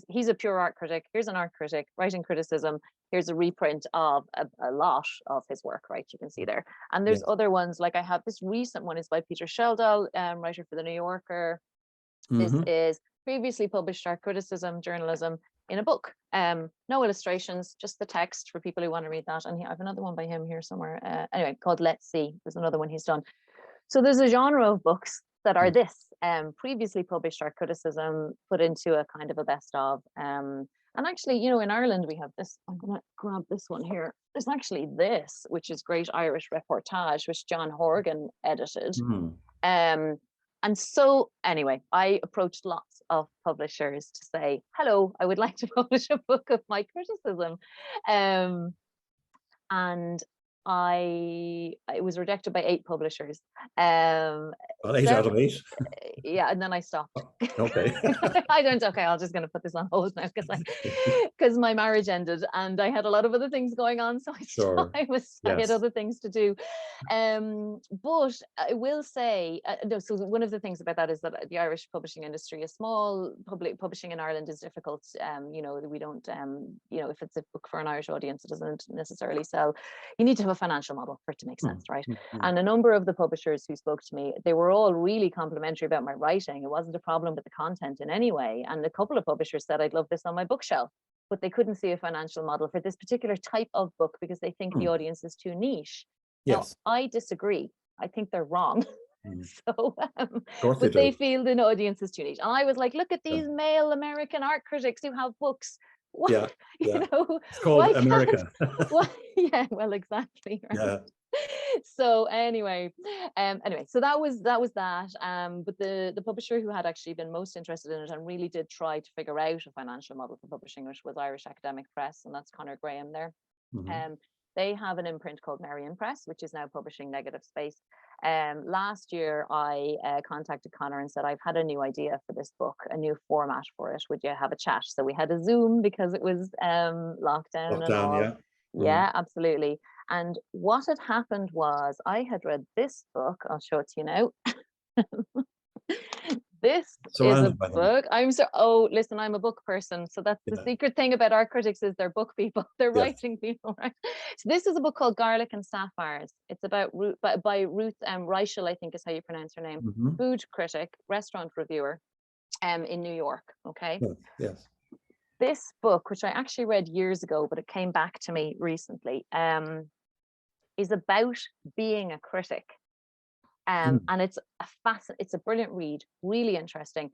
He's a pure art critic. Here's an art critic writing criticism. Here's a reprint of a lot of his work, right? You can see there. And there's other ones, like I have this recent one is by Peter Sheldall, writer for the New Yorker. This is previously published art criticism, journalism in a book. No illustrations, just the text for people who want to read that. And I have another one by him here somewhere. Anyway, called Let's See. There's another one he's done. So there's a genre of books that are this previously published art criticism put into a kind of a best of. And actually, you know, in Ireland we have this. I'm going to grab this one here. There's actually this, which is Great Irish Reportage, which John Horgan edited. And so anyway, I approached lots of publishers to say, hello, I would like to publish a book of my criticism. And it was rejected by 8 publishers. Well, 8 out of 8. Yeah, and then I stopped. Okay. I'm just going to put this on hold now because my marriage ended and I had a lot of other things going on. So I had other things to do. But I will say, so one of the things about that is that the Irish publishing industry is small. Public publishing in Ireland is difficult. You know, we don't, you know, if it's a book for an Irish audience, it doesn't necessarily sell. You need to have a financial model for it to make sense, right? And a number of the publishers who spoke to me, they were all really complimentary about my writing. It wasn't a problem with the content in any way. And a couple of publishers said, I'd love this on my bookshelf, but they couldn't see a financial model for this particular type of book because they think the audience is too niche. Yes. Now, I disagree. I think they're wrong. So, but they feel the audience is too niche. And I was like, look at these male American art critics who have books. You know, it's called America. Yeah, well, exactly. Right? So anyway, so that was that. But the publisher who had actually been most interested in it and really did try to figure out a financial model for publishing it was Irish Academic Press, and that's Conor Graham there. They have an imprint called Marion Press, which is now publishing Negative Space. Last year, I contacted Conor and said, I've had a new idea for this book, a new format for it. Would you have a chat? So we had a Zoom because it was lockdown and all. Yeah. Yeah, absolutely. And what had happened was I had read this book. I'll show it to you now. This is a book. Listen, I'm a book person. So that's the secret thing about art critics is they're book people. They're writing people, right? So this is a book called Garlic and Sapphires. It's about by Ruth Reichel, I think is how you pronounce her name. Food critic, restaurant reviewer in New York. Okay. Yes. This book, which I actually read years ago, but it came back to me recently, is about being a critic. And it's a brilliant read, really interesting,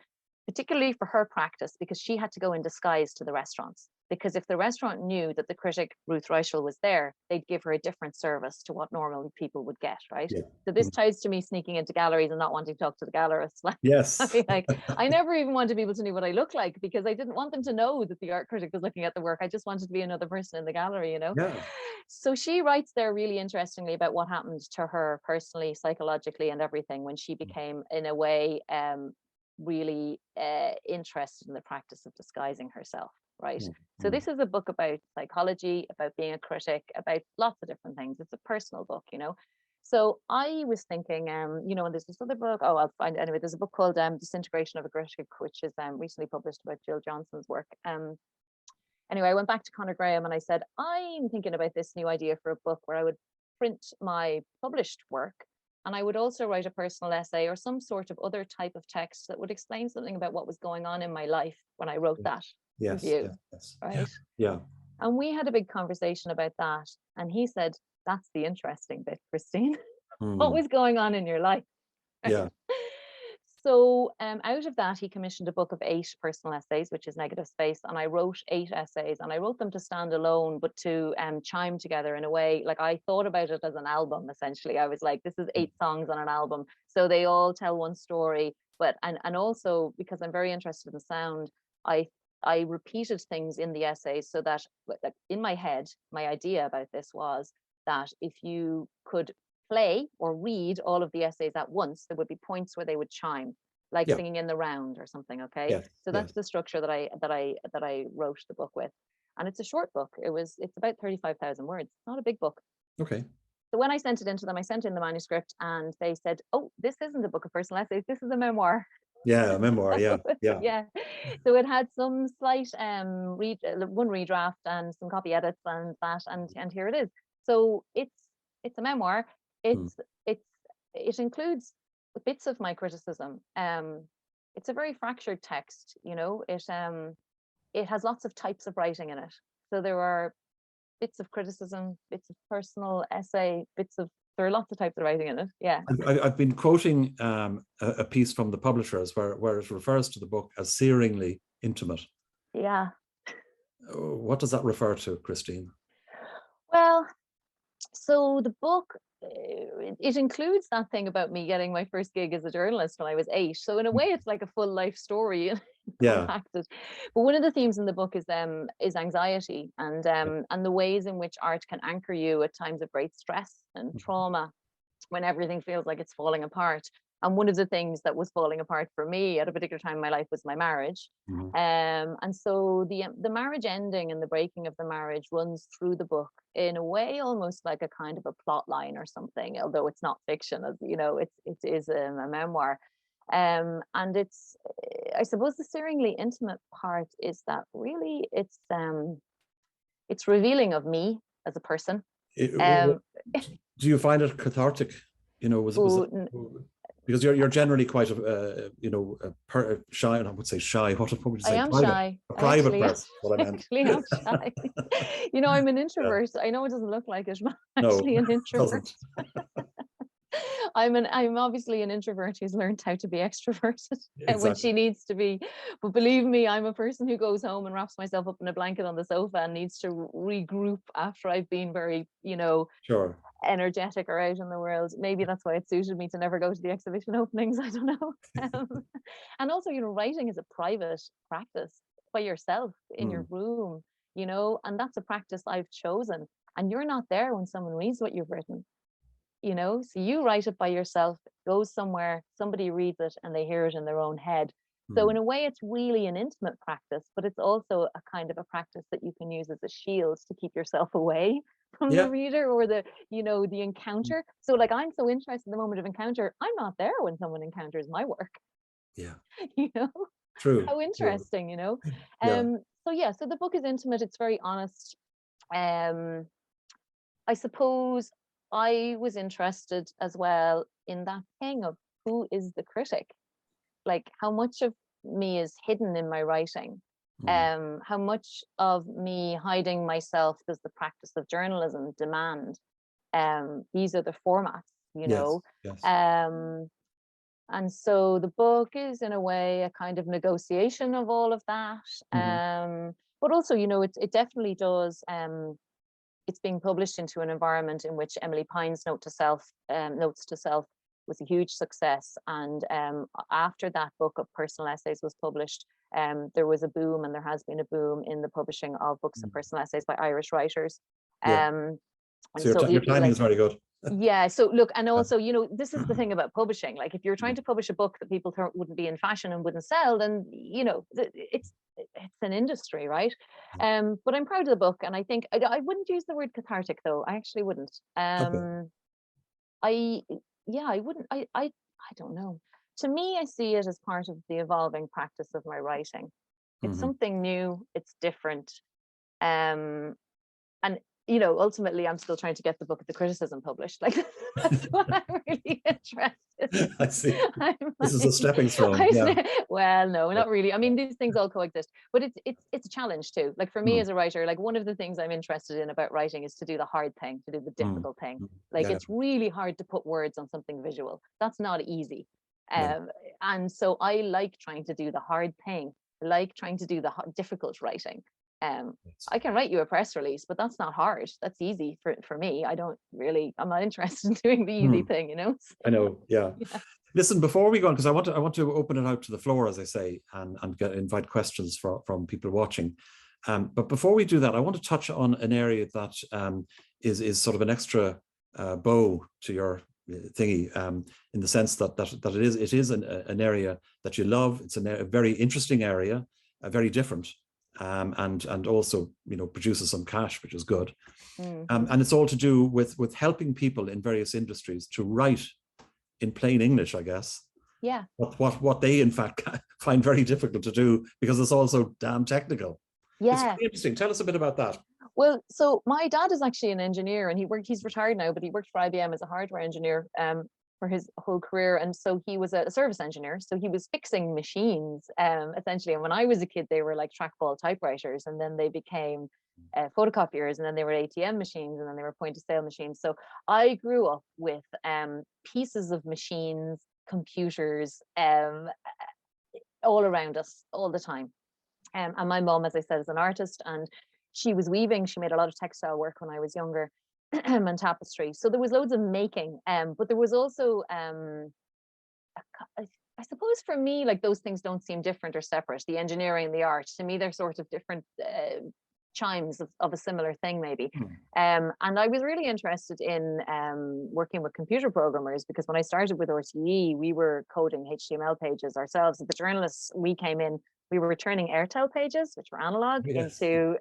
particularly for her practice, because she had to go in disguise to the restaurants. Because if the restaurant knew that the critic, Ruth Reichel, was there, they'd give her a different service to what normal people would get, right? Yeah. So this ties to me sneaking into galleries and not wanting to talk to the gallerists. Like, yes. I never even wanted people to know what I look like because I didn't want them to know that the art critic was looking at the work. I just wanted to be another person in the gallery, you know? Yeah. So she writes there really interestingly about what happened to her personally, psychologically, and everything when she became, in a way, really interested in the practice of disguising herself. Right. So this is a book about psychology, about being a critic, about lots of different things. It's a personal book, you know. So I was thinking, you know, and there's this other book. Oh, I'll find it anyway. There's a book called Disintegration of a Critic, which is recently published about Jill Johnson's work. Anyway, I went back to Conor Graham and I said, I'm thinking about this new idea for a book where I would print my published work. And I would also write a personal essay or some sort of other type of text that would explain something about what was going on in my life when I wrote that. Review, right? Yeah. And we had a big conversation about that. And he said, that's the interesting bit, Cristín. What was going on in your life? Yeah. So out of that, he commissioned a book of 8 personal essays, which is Negative Space. And I wrote 8 essays and I wrote them to stand alone, but to chime together in a way, like I thought about it as an album, essentially. I was like, this is 8 songs on an album. So they all tell one story. But, and also because I'm very interested in sound, I repeated things in the essays so that, like, in my head, my idea about this was that if you could play or read all of the essays at once, there would be points where they would chime, like singing in the round or something. Okay, so that's the structure that I wrote the book with, and it's a short book. It's about 35,000 words. It's not a big book. Okay. So when I sent it into them, I sent in the manuscript, and they said, "Oh, this isn't a book of personal essays. This is a memoir." Yeah, a memoir. Yeah, yeah, yeah. So it had some slight one redraft and some copy edits and that, and here it is. So it's a memoir. It includes bits of my criticism. It's a very fractured text, you know. It has lots of types of writing in it. So there are bits of criticism, bits of personal essay, there are lots of types of writing in it. Yeah. I've been quoting a piece from the publishers where it refers to the book as searingly intimate. Yeah. What does that refer to, Cristín? Well, so the book, it includes that thing about me getting my first gig as a journalist when I was 8. So in a way, it's like a full life story. Compacted. But one of the themes in the book is anxiety and the ways in which art can anchor you at times of great stress and trauma, when everything feels like it's falling apart. And one of the things that was falling apart for me at a particular time in my life was my marriage. And so the marriage ending and the breaking of the marriage runs through the book in a way almost like a kind of a plot line or something, although it's not fiction, as you know, it is a memoir. And it's, I suppose, the searingly intimate part is that really it's revealing of me as a person. Do you find it cathartic? You know, was it, because you're generally quite shy, and I would say shy. What would you say? I am shy. A private person. What I meant. Actually, I'm shy. You know, I'm an introvert. Yeah. I know it doesn't look like it, but I'm actually an introvert. I'm obviously an introvert who's learned how to be extroverted when she needs to be. But believe me, I'm a person who goes home and wraps myself up in a blanket on the sofa and needs to regroup after I've been very, you know, sure, energetic or out in the world. Maybe that's why it suited me to never go to the exhibition openings. I don't know. And also, writing is a private practice by yourself in your room, and that's a practice I've chosen. And you're not there when someone reads what you've written, so you write it by yourself, it goes somewhere, somebody reads it and they hear it in their own head. So in a way, it's really an intimate practice, but it's also a kind of a practice that you can use as a shield to keep yourself away from the reader or the encounter. So like, I'm so interested in the moment of encounter. I'm not there when someone encounters my work. Yeah. True. How True. interesting, So the book is intimate. It's very honest. I suppose I was interested as well in that thing of who is the critic. Like, how much of me is hidden in my writing? How much of me hiding myself does the practice of journalism demand? These are the formats, Yes. And so the book is, in a way, a kind of negotiation of all of that. But also, it definitely does. It's being published into an environment in which Emily Pine's Notes to Self was a huge success. And after that book of personal essays was published, there was a boom, and there has been a boom in the publishing of books of personal essays by Irish writers. So your timing is very good. Yeah. So look, and also, this is the thing about publishing. Like, if you're trying to publish a book that people wouldn't be in fashion and wouldn't sell, then, it's an industry, right? But I'm proud of the book, and I think I wouldn't use the word cathartic, though. I actually wouldn't. I wouldn't. I don't know. To me, I see it as part of the evolving practice of my writing. It's something new. It's different. And ultimately, I'm still trying to get the book of the criticism published. Like, that's what I'm really interested in. I see. This is a stepping stone. Well, no, not really. I mean, these things all coexist, but it's a challenge too. Like, for me as a writer, like, one of the things I'm interested in about writing is to do the hard thing, to do the difficult thing. Like, it's really hard to put words on something visual. That's not easy. And so I like trying to do the hard thing. I like trying to do the difficult writing. I can write you a press release, but that's not hard. That's easy for me. I'm not interested in doing the easy thing, I know. Yeah. Listen, before we go on, because I want to open it out to the floor, as I say, and invite questions from people watching. But before we do that, I want to touch on an area that is sort of an extra bow to your thingy, in the sense that it is an area that you love. It's a very interesting area, very different. And also, produces some cash, which is good. And it's all to do with helping people in various industries to write in plain English, I guess. Yeah. What they in fact find very difficult to do, because it's also damn technical. Yeah. It's very interesting. Tell us a bit about that. Well, so my dad is actually an engineer, and he's retired now, but he worked for IBM as a hardware engineer for his whole career. And so he was a service engineer. So he was fixing machines, essentially. And when I was a kid, they were like trackball typewriters, and then they became photocopiers, and then they were ATM machines, and then they were point of sale machines. So I grew up with pieces of machines, computers, all around us all the time. And my mom, as I said, is an artist, and she was weaving. She made a lot of textile work when I was younger. And tapestry. So there was loads of making, but there was also, I suppose for me, like, those things don't seem different or separate. The engineering and the art, to me, they're sort of different chimes of a similar thing, maybe. And I was really interested in working with computer programmers, because when I started with RTE, we were coding HTML pages ourselves. As the journalists, we came in, we were returning Airtel pages, which were analog, into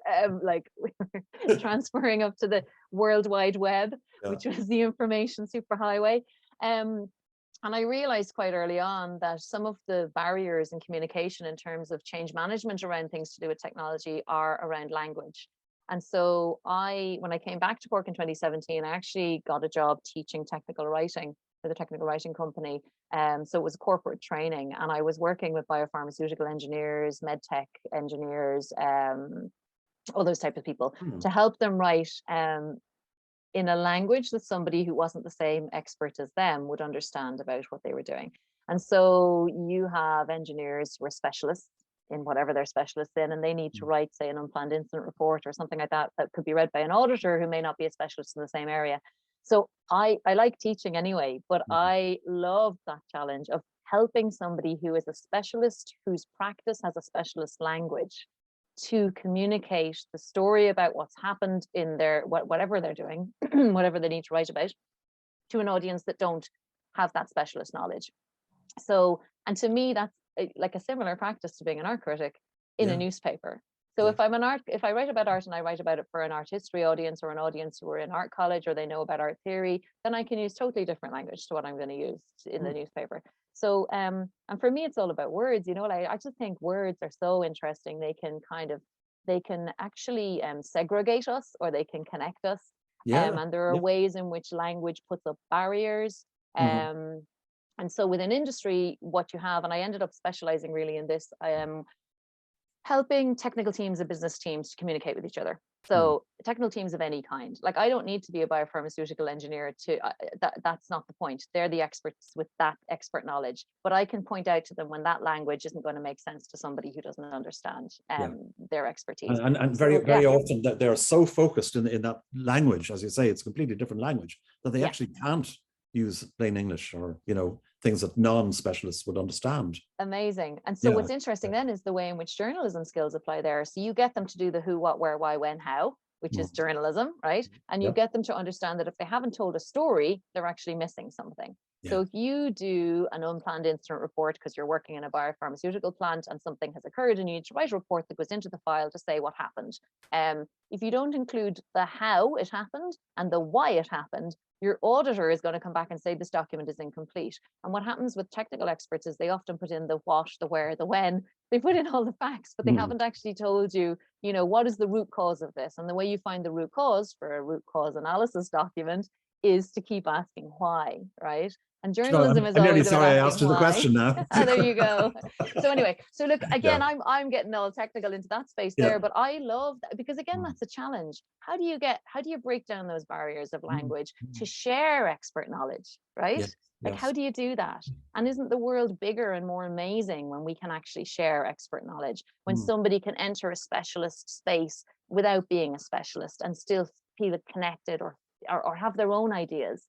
we were transferring up to the World Wide Web, which was the information superhighway. And I realized quite early on that some of the barriers in communication in terms of change management around things to do with technology are around language. And so when I came back to Cork in 2017, I actually got a job teaching technical writing for the technical writing company. So it was corporate training, and I was working with biopharmaceutical engineers, medtech engineers, all those type of people, to help them write in a language that somebody who wasn't the same expert as them would understand about what they were doing. And so you have engineers who are specialists in whatever they're specialists in, and they need to write, say, an unplanned incident report or something like that, that could be read by an auditor who may not be a specialist in the same area. So I like teaching anyway, but I love that challenge of helping somebody who is a specialist, whose practice has a specialist language, to communicate the story about what's happened in their whatever they're doing, whatever they need to write about, to an audience that don't have that specialist knowledge. So, and to me, that's like a similar practice to being an art critic in a newspaper. So if I write about art and I write about it for an art history audience or an audience who are in art college or they know about art theory, then I can use totally different language to what I'm going to use in the newspaper. So, and for me, it's all about words, you know, like I just think words are so interesting. They can actually segregate us, or they can connect us. And there are ways in which language puts up barriers. And so within industry, what you have, and I ended up specializing really in this, helping technical teams and business teams to communicate with each other. So technical teams of any kind. Like I don't need to be a biopharmaceutical engineer to, that's not the point. They're the experts with that expert knowledge. But I can point out to them when that language isn't going to make sense to somebody who doesn't understand their expertise. And very often that they're so focused in that language, as you say, it's a completely different language, that they actually can't use plain English or, you know, things that non-specialists would understand. Amazing. And so what's interesting then is the way in which journalism skills apply there. So you get them to do the who, what, where, why, when, how, which is journalism, right? And you get them to understand that if they haven't told a story, they're actually missing something. So if you do an unplanned incident report because you're working in a biopharmaceutical plant and something has occurred and you need to write a report that goes into the file to say what happened. If you don't include the how it happened and the why it happened, your auditor is going to come back and say this document is incomplete. And what happens with technical experts is they often put in the what, the where, the when. They put in all the facts, but they haven't actually told you, you know, what is the root cause of this? And the way you find the root cause for a root cause analysis document is to keep asking why, right? And journalism is always sorry, I about asked you the question now. There you go. So anyway, so look, again, I'm getting all technical into that space there, but I love that because again, that's a challenge. How do you break down those barriers of language to share expert knowledge, right? Like, how do you do that? And isn't the world bigger and more amazing when we can actually share expert knowledge, when somebody can enter a specialist space without being a specialist and still feel connected or have their own ideas?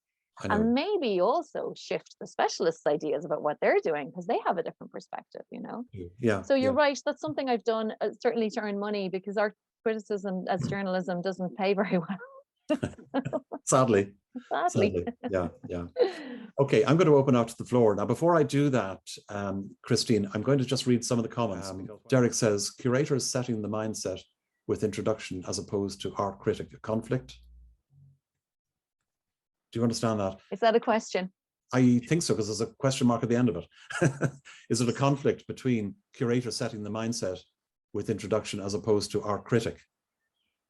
And maybe also shift the specialists' ideas about what they're doing because they have a different perspective, you know? So you're right. That's something I've done certainly to earn money because art criticism as journalism doesn't pay very well. Sadly. Yeah. Okay, I'm going to open up to the floor. Now, before I do that, Cristín, I'm going to just read some of the comments. Derek says, curators setting the mindset with introduction as opposed to art critic, a conflict. Do you understand that? Is that a question? I think so, because there's a question mark at the end of it. Is it a conflict between curator setting the mindset with introduction as opposed to art critic?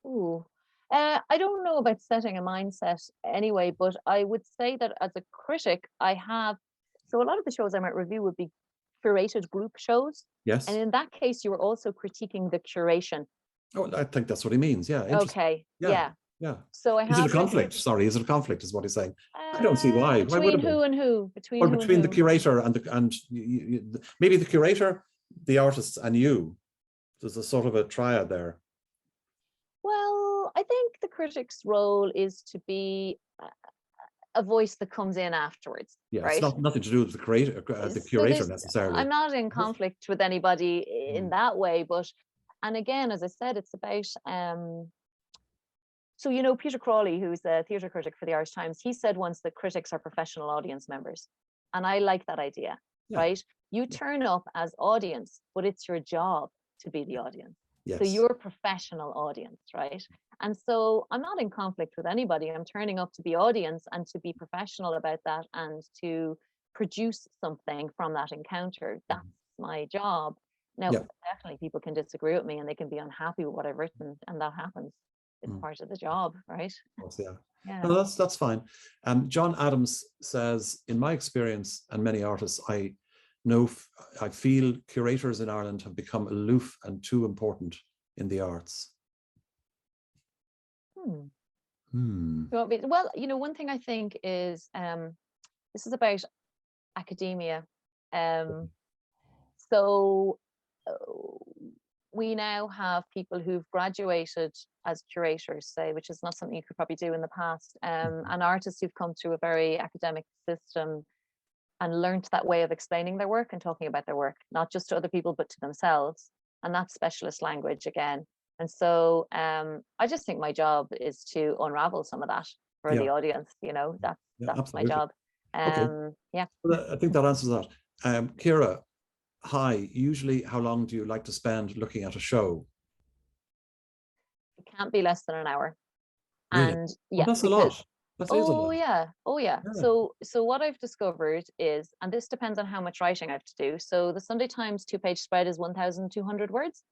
Ooh, I don't know about setting a mindset anyway, but I would say that as a critic, so a lot of the shows I might review would be curated group shows. Yes. And in that case, you were also critiquing the curation. Oh, I think that's what he means. Yeah. Okay. Yeah. So is it a conflict? Sorry, is it a conflict? Is what he's saying. I don't see why. Between why would who and who? Between the curator and maybe the curator, the artists, and you. There's a sort of a triad there. Well, I think the critic's role is to be a voice that comes in afterwards. Yeah, right? It's nothing to do with the curator necessarily. I'm not in conflict with anybody in that way, but and again, as I said, it's about so, you know, Peter Crawley, who's a theatre critic for the Irish Times, he said once that critics are professional audience members. And I like that idea, right? You turn up as audience, but it's your job to be the audience. So you're a professional audience, right? And so I'm not in conflict with anybody. I'm turning up to be audience and to be professional about that and to produce something from that encounter. That's my job. Now, definitely people can disagree with me and they can be unhappy with what I've written, and that happens. It's part of the job, right? No, that's fine. John Adams says, in my experience and many artists, I feel curators in Ireland have become aloof and too important in the arts. Well, you know, one thing I think is this is about academia. So we now have people who've graduated as curators, say, which is not something you could probably do in the past, and artists who've come through a very academic system and learned that way of explaining their work and talking about their work, not just to other people, but to themselves. And that's specialist language again. And so I just think my job is to unravel some of that for the audience, you know, that's my job. Yeah. Well, I think that answers that. Ciara, hi, usually how long do you like to spend looking at a show? It can't be less than an hour. Really? And well, that's a lot. That is a lot. Yeah. So what I've discovered is, and this depends on how much writing I have to do. So the Sunday Times 2-page spread is 1,200 words.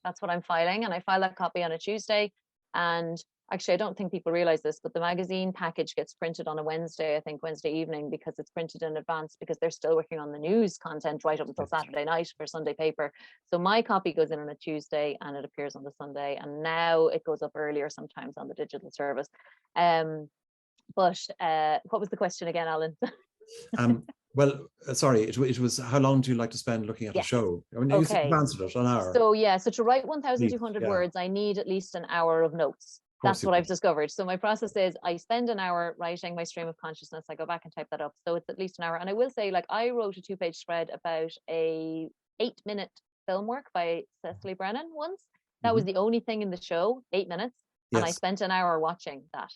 That's what I'm filing, and I file that copy on a Tuesday. And actually, I don't think people realize this, but the magazine package gets printed on a Wednesday, I think Wednesday evening, because it's printed in advance, because they're still working on the news content right up until Saturday night for Sunday paper. So my copy goes in on a Tuesday and it appears on the Sunday, and now it goes up earlier sometimes on the digital service. But what was the question again, Alan? Well, sorry, it was how long do you like to spend looking at a show? I mean, you answered it, an hour. So to write 1,200 words, I need at least an hour of notes. That's what I've discovered. So my process is I spend an hour writing my stream of consciousness. I go back and type that up. So it's at least an hour. And I will say, like, I wrote a 2-page spread about a 8-minute film work by Cecily Brennan once. That was the only thing in the show, 8 minutes. And I spent an hour watching that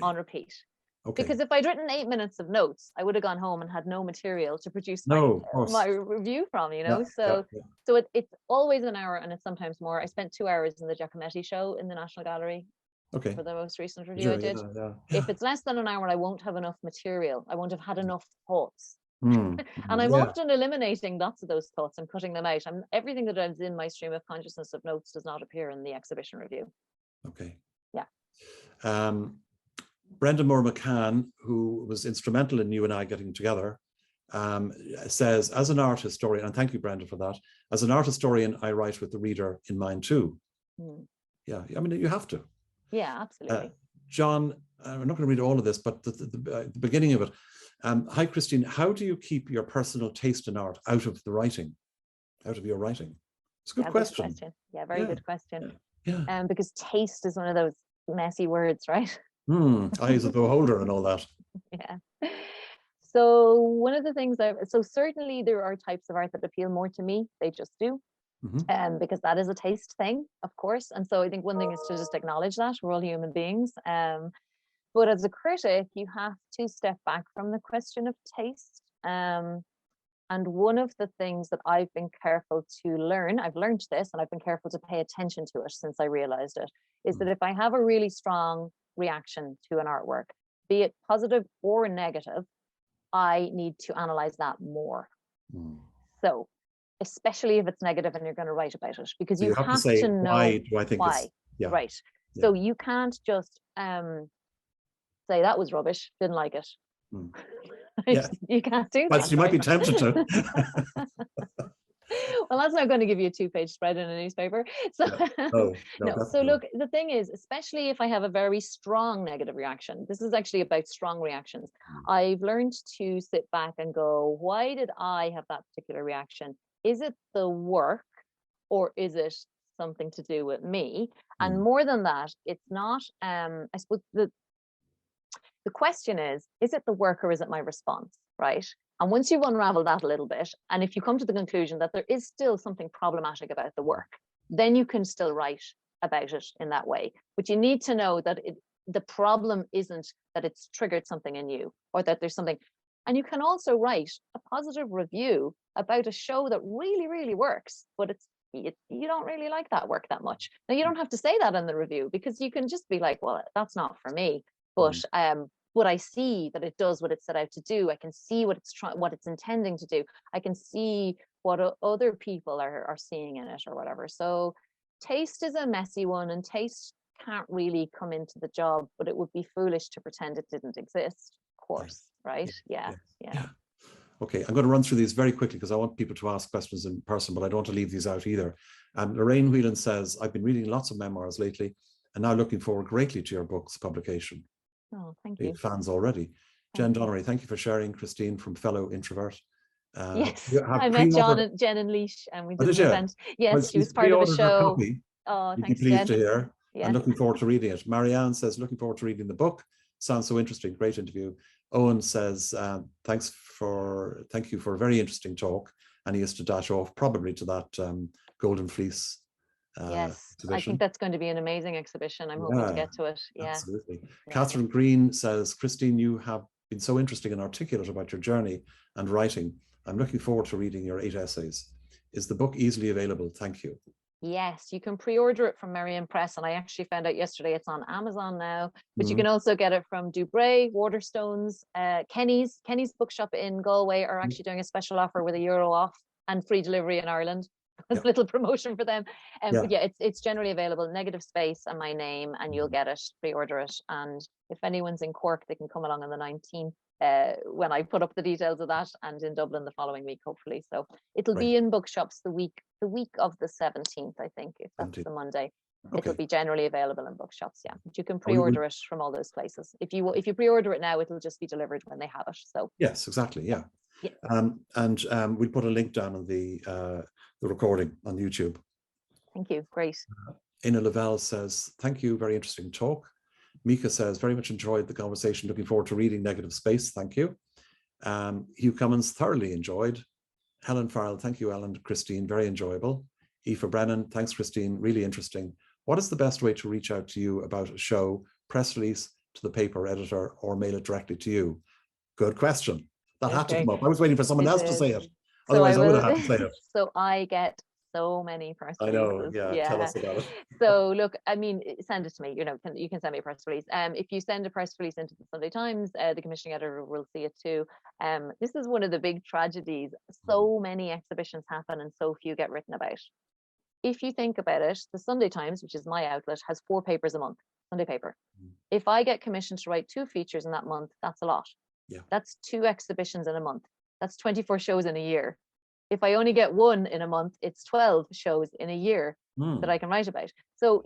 on repeat. Because if I'd written 8 minutes of notes, I would have gone home and had no material to produce my review from, you know. So it's always an hour, and it's sometimes more. I spent 2 hours in the Giacometti show in the National Gallery for the most recent review I did. If it's less than an hour, I won't have enough material. I won't have had enough thoughts. And I'm often eliminating lots of those thoughts and cutting them out. Everything that is in my stream of consciousness of notes does not appear in the exhibition review. Brendan Moore McCann, who was instrumental in you and I getting together, says, as an art historian, and thank you, Brendan, for that, as an art historian, I write with the reader in mind too. Yeah, I mean, you have to. Yeah, absolutely. John, I'm not going to read all of this, but the beginning of it. Hi, Cristín, how do you keep your personal taste in art out of the writing, out of your writing? It's a good question. Yeah, very good question. Yeah. Because taste is one of those messy words, right? Eyes of the beholder and all that. Yeah. So one of the things so certainly there are types of art that appeal more to me. They just do. Because that is a taste thing, of course. And so I think one thing is to just acknowledge that we're all human beings. But as a critic, you have to step back from the question of taste. And one of the things that I've been careful to learn, I've learned this and I've been careful to pay attention to it since I realized it, is that if I have a really strong reaction to an artwork, be it positive or negative, I need to analyze that more. So, especially if it's negative and you're going to write about it, because you have to know why do I think why. Right. Yeah. So you can't just say that was rubbish, didn't like it. You can't do that. Well, you might be tempted to. Well, that's not going to give you a 2-page spread in a newspaper. So no. So look, the thing is, especially if I have a very strong negative reaction, this is actually about strong reactions. I've learned to sit back and go, why did I have that particular reaction? Is it the work, or is it something to do with me? And more than that, it's not, I suppose the question is it the work or is it my response, right? And once you've unraveled that a little bit, and if you come to the conclusion that there is still something problematic about the work, then you can still write about it in that way. But you need to know that the problem isn't that it's triggered something in you, or that there's something. And you can also write a positive review about a show that really, really works, but you don't really like that work that much. Now, you don't have to say that in the review, because you can just be like, well, that's not for me. But I see that it does what it set out to do. I can see what it's intending to do. I can see what other people are seeing in it or whatever. So taste is a messy one, and taste can't really come into the job, but it would be foolish to pretend it didn't exist, of course, right? Yeah. Okay, I'm going to run through these very quickly because I want people to ask questions in person, but I don't want to leave these out either. Lorraine Whelan says, I've been reading lots of memoirs lately and now looking forward greatly to your book's publication. Oh, thank you. Fans already. Jen Donnery, thank you for sharing. Cristín from Fellow Introvert. Yes, have I met Jen and Leach, and we Oh, did did an you? event. Well, Yes, she she's was part of a pre-ordered her show. copy. Oh, You'd be thanks, pleased Jen. to hear. And Yeah. looking forward to reading it. Marianne says, looking forward to reading the book. Sounds so interesting. Great interview. Owen says, thank you for a very interesting talk. And he has to dash off probably to that Golden Fleece Yes, exhibition. I think that's going to be an amazing exhibition. I'm hoping to get to it. Yeah. Absolutely. Yeah. Catherine Green says, Cristín, you have been so interesting and articulate about your journey and writing. I'm looking forward to reading your 8 essays. Is the book easily available? Thank you. Yes, you can pre-order it from Merriam Press, and I actually found out yesterday it's on Amazon now. But you can also get it from Dubray, Waterstones, Kenny's bookshop in Galway are actually doing a special offer with €1 off and free delivery in Ireland. It's a little promotion for them. But yeah, it's generally available. Negative space and my name, and you'll get it. Pre-order it, and if anyone's in Cork, they can come along on the 19th. When I put up the details of that, and in Dublin the following week, hopefully. So it'll be in bookshops the week of the 17th, I think, if that's the Monday. It'll be generally available in bookshops, yeah. But you can pre-order it from all those places. If you pre-order it now, it'll just be delivered when they have it. So yes, exactly, yeah. We'll put a link down on the recording on YouTube. Thank you, great. Ina Lavelle says, thank you, very interesting talk. Mika says, very much enjoyed the conversation. Looking forward to reading Negative Space. Thank you. Hugh Cummins, thoroughly enjoyed. Helen Farrell, thank you, Ellen. Cristín, very enjoyable. Aoife Brennan, thanks, Cristín, really interesting. What is the best way to reach out to you about a show, press release, to the paper editor, or mail it directly to you? Good question. That had to come up. I was waiting for someone else to say it. Otherwise, I would have had to say it. So I get so many press releases. I know, yeah. Tell us about it. So look, I mean, send it to me. You can send me a press release. If you send a press release into the Sunday Times, the commissioning editor will see it too. This is one of the big tragedies. So many exhibitions happen and so few get written about. If you think about it, the Sunday Times, which is my outlet, has 4 papers a month, Sunday paper. If I get commissioned to write 2 features in that month, that's a lot. Yeah. That's 2 exhibitions in a month. That's 24 shows in a year. If I only get 1 in a month, it's 12 shows in a year that I can write about. So,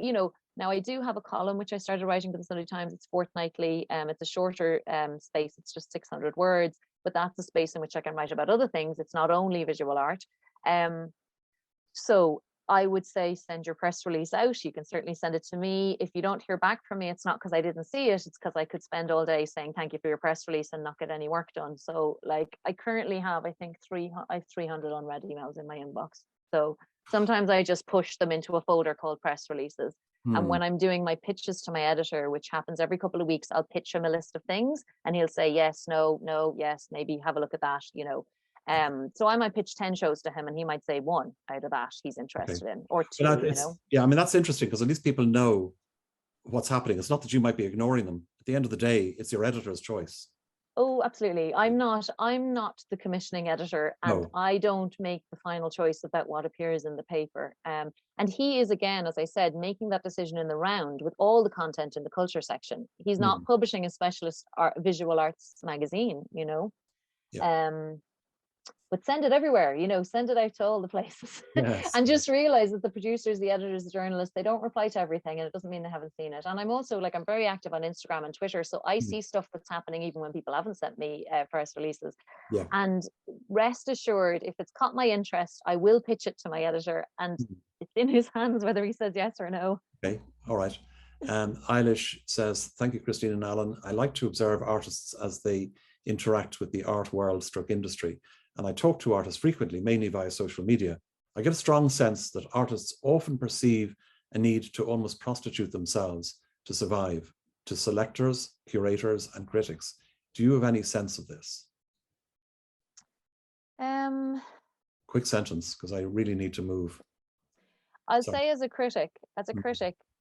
now I do have a column which I started writing for the Sunday Times. It's fortnightly. It's a shorter space. It's just 600 words, but that's a space in which I can write about other things. It's not only visual art. So I would say send your press release out. You can certainly send it to me. If you don't hear back from me, it's not because I didn't see it. It's because I could spend all day saying thank you for your press release and not get any work done. So like I currently have, I think 300 unread emails in my inbox. So sometimes I just push them into a folder called press releases. And when I'm doing my pitches to my editor, which happens every couple of weeks, I'll pitch him a list of things and he'll say, yes, no, yes, maybe have a look at that, So I might pitch 10 shows to him and he might say 1 out of that he's interested in, or 2, Yeah, I mean, that's interesting because at least people know what's happening. It's not that you might be ignoring them. At the end of the day, it's your editor's choice. Oh, absolutely. I'm not the commissioning editor, and I don't make the final choice about what appears in the paper. And he is, again, as I said, making that decision in the round with all the content in the culture section. He's not publishing a specialist visual arts magazine, but send it everywhere, send it out to all the places. Yes. And just realize that the producers, the editors, the journalists, they don't reply to everything, and it doesn't mean they haven't seen it. And I'm also I'm very active on Instagram and Twitter, so I see stuff that's happening even when people haven't sent me press releases. Yeah. And rest assured, if it's caught my interest, I will pitch it to my editor, and it's in his hands whether he says yes or no. Okay, all right. Eilish says, thank you, Cristín and Alan. I like to observe artists as they interact with the art world / industry. And I talk to artists frequently, mainly via social media. I get a strong sense that artists often perceive a need to almost prostitute themselves to survive, to selectors, curators, and critics. Do you have any sense of this? Quick sentence, because I really need to move. I'll say as a critic,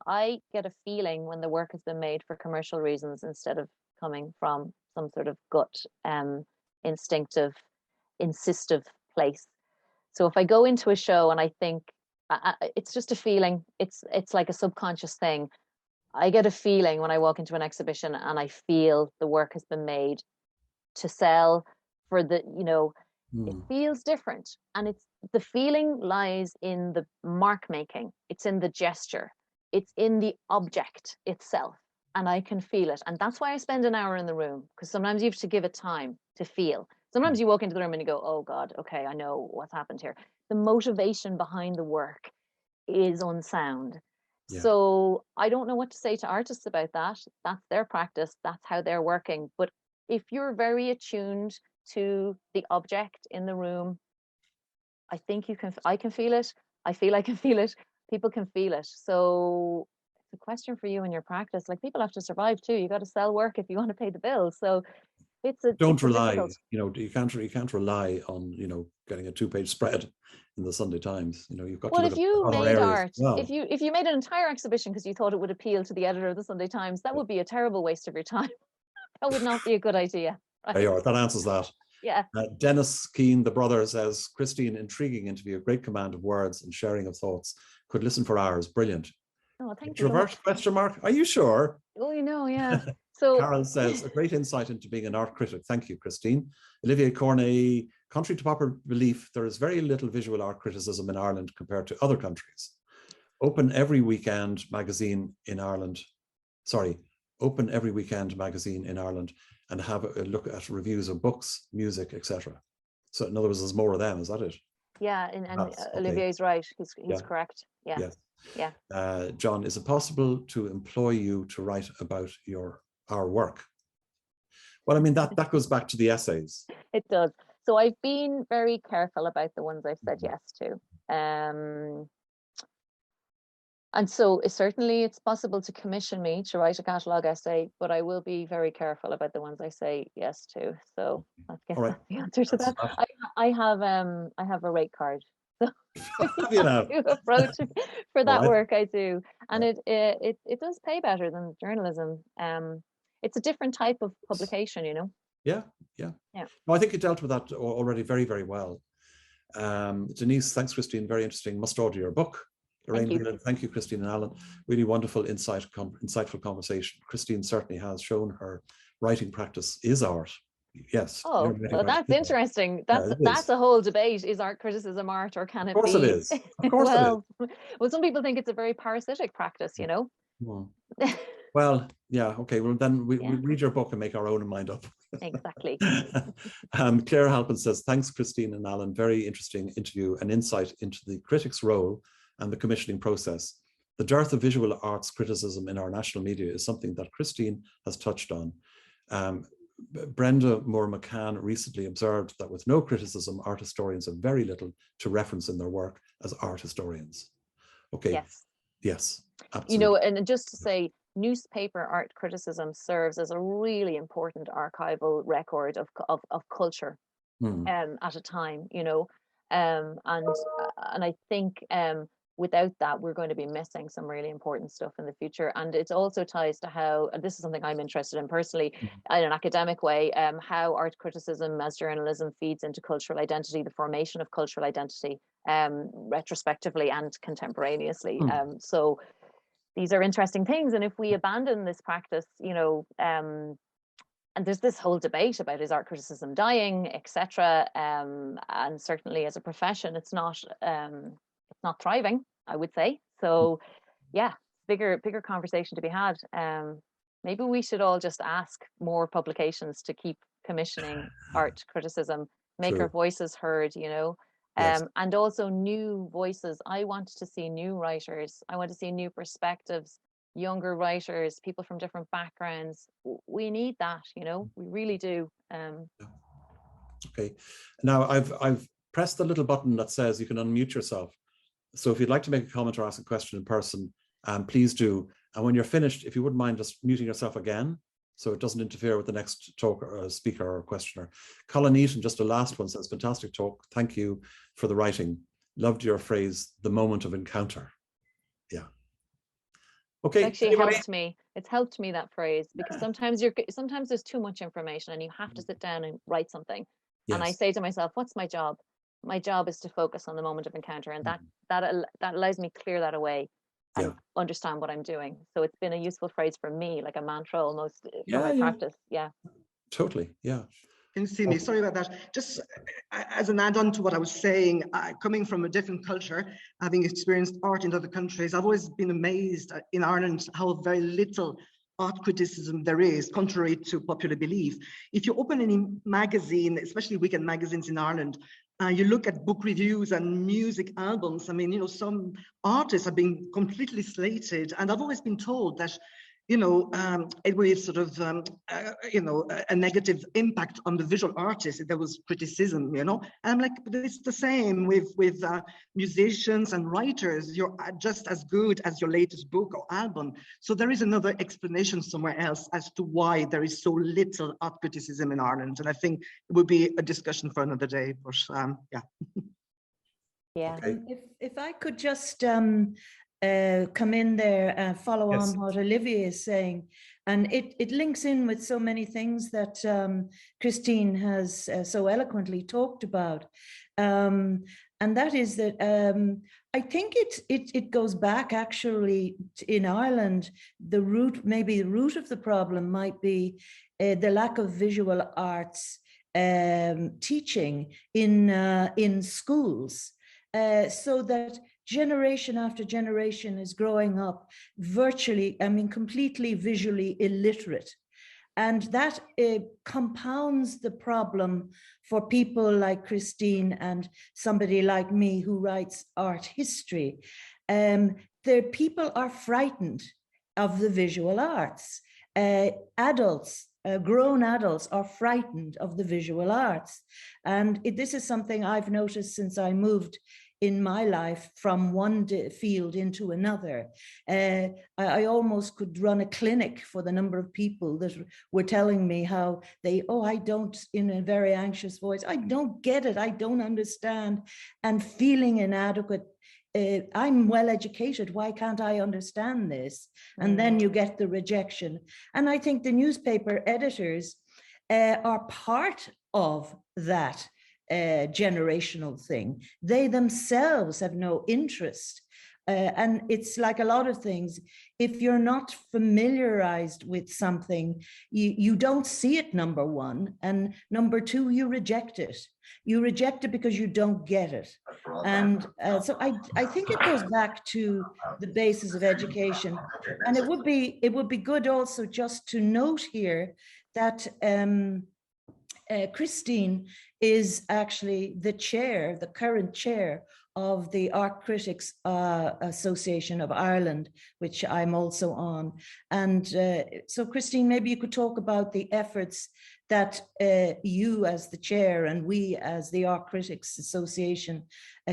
I get a feeling when the work has been made for commercial reasons instead of coming from some sort of gut, instinctive, insistive place. So if I go into a show and I think it's just a feeling, it's like a subconscious thing. I get a feeling when I walk into an exhibition and I feel the work has been made to sell for the, it feels different. And the feeling lies in the mark making. It's in the gesture. It's in the object itself. And I can feel it. And that's why I spend an hour in the room, because sometimes you have to give it time to feel. Sometimes you walk into the room and you go, oh God, okay, I know what's happened here. The motivation behind the work is unsound. Yeah. So I don't know what to say to artists about that. That's their practice. That's how they're working. But if you're very attuned to the object in the room, I think I can feel it. I feel I can feel it. People can feel it. So it's a question for you in your practice. Like, people have to survive too. You got to sell work if you want to pay the bills. So Don't rely, difficult. you can't rely on, getting a 2-page spread in the Sunday Times. You've got to Well, look if at you other made areas as art, well. if you made an entire exhibition because you thought it would appeal to the editor of the Sunday Times, that would be a terrible waste of your time. That would not be a good idea. Right? There you are. That answers that. Yeah. Dennis Keane, the brother, says, Cristín, intriguing interview, great command of words and sharing of thoughts. Could listen for hours. Brilliant. Oh, thank you. Introvert? Question mark. Are you sure? Oh, yeah. So Carol says, a great insight into being an art critic. Thank you, Cristín. Olivier Cornet, contrary to popular belief, there is very little visual art criticism in Ireland compared to other countries. Open Every Weekend magazine in Ireland and have a look at reviews of books, music, etc. So in other words, there's more of them. Is that it? Yeah, and Okay. Olivier's right. He's correct. Yeah. Yes. Yeah. John, is it possible to employ you to write about our work? Well, I mean, that goes back to the essays. It does. So I've been very careful about the ones I've said yes to. And so it's possible to commission me to write a catalogue essay, but I will be very careful about the ones I say yes to. So I guess that's the answer to that. I have a rate card. So you know, to approach for that work, I do, and yeah. it does pay better than journalism. It's a different type of publication, Yeah. No, I think you dealt with that already very, very well. Denise, thanks, Cristín. Very interesting. Must order your book. Lorraine, thank you, Cristín and Alan. Really wonderful, insightful conversation. Cristín certainly has shown her writing practice is art. Yes. Oh, well, that's interesting. That's a whole debate. Is art criticism art, or can it be? Of course it is. Of course well, some people think it's a very parasitic practice, Well, yeah, okay. Well, then we read your book and make our own mind up. Exactly. Claire Halpen says, thanks, Cristín and Alan. Very interesting interview and insight into the critic's role and the commissioning process. The dearth of visual arts criticism in our national media is something that Cristín has touched on. Brenda Moore McCann recently observed that with no criticism, art historians have very little to reference in their work as art historians. Okay. Yes, absolutely. And just to say, newspaper art criticism serves as a really important archival record of culture at a time, and I think without that, we're going to be missing some really important stuff in the future. And it also ties to how, and this is something I'm interested in personally, in an academic way, how art criticism as journalism feeds into cultural identity, the formation of cultural identity, retrospectively and contemporaneously. So these are interesting things. And if we abandon this practice, and there's this whole debate about, is art criticism dying, etc. And certainly as a profession, it's not thriving, I would say. So yeah, bigger conversation to be had. Maybe we should all just ask more publications to keep commissioning art criticism, make our voices heard, and also new voices. I want to see new writers. I want to see new perspectives, younger writers, people from different backgrounds. We need that, we really do. Okay, now I've pressed the little button that says you can unmute yourself. So if you'd like to make a comment or ask a question in person, please do. And when you're finished, if you wouldn't mind just muting yourself again, so it doesn't interfere with the next talker, speaker or questioner. Colin Eaton, just a last one, says, fantastic talk. Thank you for the writing. Loved your phrase, the moment of encounter. Yeah. Okay. It actually helped me. It's helped me, that phrase, because sometimes there's too much information and you have to sit down and write something. Yes. And I say to myself, what's my job? My job is to focus on the moment of encounter, and that allows me to clear that away and understand what I'm doing. So it's been a useful phrase for me, like a mantra almost for my practice. Yeah. Totally. Yeah. Can you see me? Sorry about that. Just as an add-on to what I was saying, coming from a different culture, having experienced art in other countries, I've always been amazed in Ireland how very little art criticism there is, contrary to popular belief. If you open any magazine, especially weekend magazines in Ireland, you look at book reviews and music albums, I mean, some artists are being completely slated. And I've always been told that, it will sort of, a negative impact on the visual artist if there was criticism, And I'm like, but it's the same with musicians and writers. You're just as good as your latest book or album. So there is another explanation somewhere else as to why there is so little art criticism in Ireland. And I think it would be a discussion for another day, but yeah. Yeah. Okay. If I could just come in there and follow Yes. on what Olivia is saying, and it links in with so many things that Cristín has so eloquently talked about, and that is that I think it goes back actually in Ireland. Maybe the root of the problem might be the lack of visual arts teaching in schools, so that generation after generation is growing up virtually, completely visually illiterate. And that compounds the problem for people like Cristín and somebody like me who writes art history. People are frightened of the visual arts. Grown adults are frightened of the visual arts. And this is something I've noticed since I moved in my life from one field into another. I almost could run a clinic for the number of people that were telling me how I don't, in a very anxious voice, I don't get it, I don't understand, and feeling inadequate. I'm well educated, why can't I understand this? And then you get the rejection. And I think the newspaper editors are part of that generational thing. They themselves have no interest. And it's like a lot of things. If you're not familiarized with something, you don't see it, number one. And number two, you reject it. You reject it because you don't get it. And so I think it goes back to the basis of education. And it would be good also just to note here that Cristín is actually the current chair of the Art Critics Association of Ireland, which I'm also on. And so Cristín, maybe you could talk about the efforts that you as the chair and we as the Art Critics Association,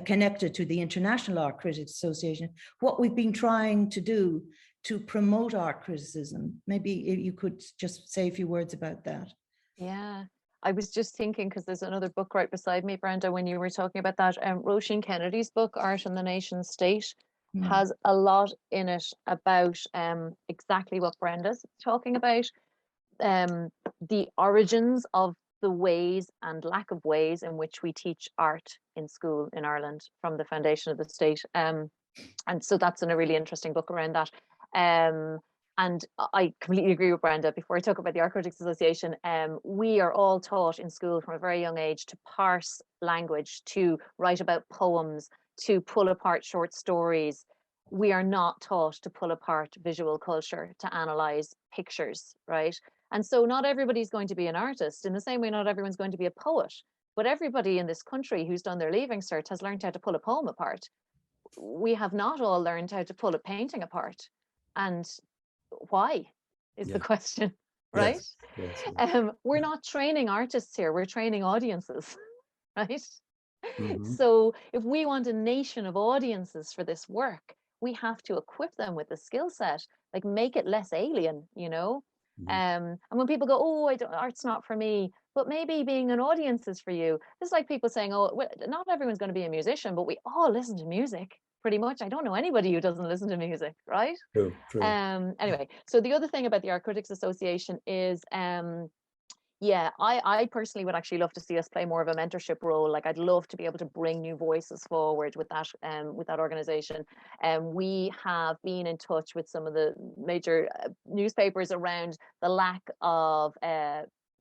connected to the International Art Critics Association, what we've been trying to do to promote art criticism. Maybe you could just say a few words about that. Yeah. I was just thinking, because there's another book right beside me, Brenda, when you were talking about that, Roisin Kennedy's book, Art and the Nation State, has a lot in it about exactly what Brenda's talking about, the origins of the ways and lack of ways in which we teach art in school in Ireland from the foundation of the state. And so that's in a really interesting book around that. And I completely agree with Brenda. Before I talk about the Art Critics Association, we are all taught in school from a very young age to parse language, to write about poems, to pull apart short stories. We are not taught to pull apart visual culture, to analyze pictures, right? And so not everybody's going to be an artist. In the same way, not everyone's going to be a poet. But everybody in this country who's done their Leaving Cert has learned how to pull a poem apart. We have not all learned how to pull a painting apart. And why is the question, right? Yes, yes. We're not training artists here, we're training audiences, right? Mm-hmm. So if we want a nation of audiences for this work, we have to equip them with the skill set, like make it less alien, Mm-hmm. And when people go, art's not for me, but maybe being an audience is for you. It's like people saying, well, not everyone's going to be a musician, but we all listen to music. Pretty much, I don't know anybody who doesn't listen to music, right? True. Anyway, so the other thing about the Art Critics Association is, I personally would actually love to see us play more of a mentorship role. Like, I'd love to be able to bring new voices forward with that organization. We have been in touch with some of the major newspapers around the lack of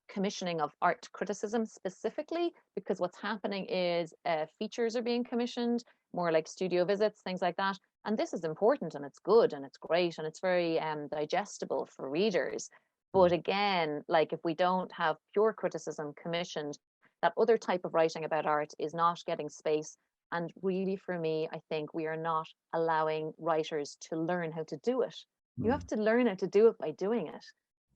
commissioning of art criticism specifically, because what's happening is features are being commissioned, more like studio visits, things like that, And this is important, and it's good, and it's great, and it's very digestible for readers. But again, like, if we don't have pure criticism commissioned, that other type of writing about art is not getting space. And really, for me, I think we are not allowing writers to learn how to do it. You have to learn how to do it by doing it.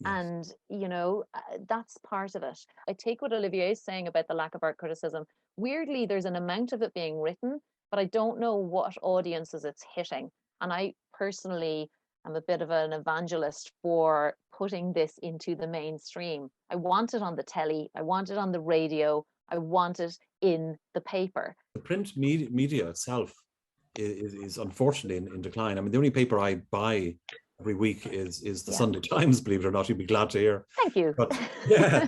And, you know, that's part of it. I take what Olivier is saying about the lack of art criticism. Weirdly, there's an amount of it being written, but I don't know what audiences it's hitting. And I personally am a bit of an evangelist for putting this into the mainstream. I want it on the telly, I want it on the radio, I want it in the paper. The print media itself is unfortunately in decline. I mean, the only paper I buy every week is the Sunday Times, believe it or not. You'd be glad to hear. Thank you. But yeah,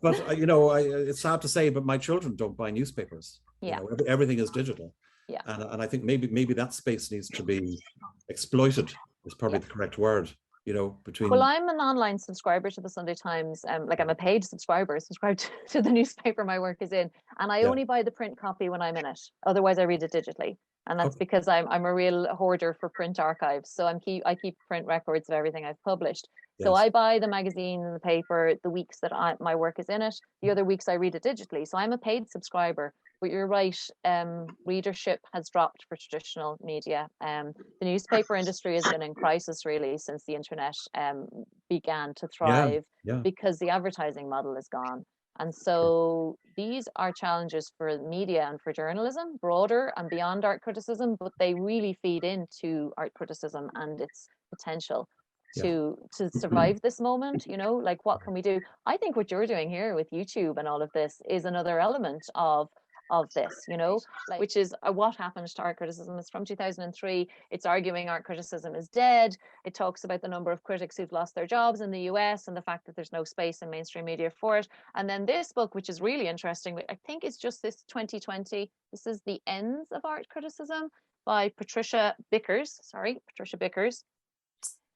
but you know, it's sad to say, but my children don't buy newspapers. Yeah. You know, everything is digital. Yeah. And I think maybe that space needs to be exploited, is probably the correct word. You know, between. Well, I'm an online subscriber to the Sunday Times. Like, I'm a paid subscriber, subscribed to the newspaper my work is in, and I only buy the print copy when I'm in it. Otherwise, I read it digitally, and that's because I'm a real hoarder for print archives. So I keep print records of everything I've published. So I buy the magazine and the paper the weeks that my work is in it. The other weeks I read it digitally. So I'm a paid subscriber. But you're right, readership has dropped for traditional media. The newspaper industry has been in crisis really since the internet began to thrive, because the advertising model is gone. And so these are challenges for media and for journalism, broader and beyond art criticism, but they really feed into art criticism and its potential to survive this moment. You know, like, what can we do? I think what you're doing here with YouTube and all of this is another element of this, you know, like, which is what happened to art criticism. It's from 2003. It's arguing art criticism is dead. It talks about the number of critics who've lost their jobs in the US and the fact that there's no space in mainstream media for it. And then this book, which is really interesting, I think it's just this 2020. This is The Ends of Art Criticism by Patricia Bickers.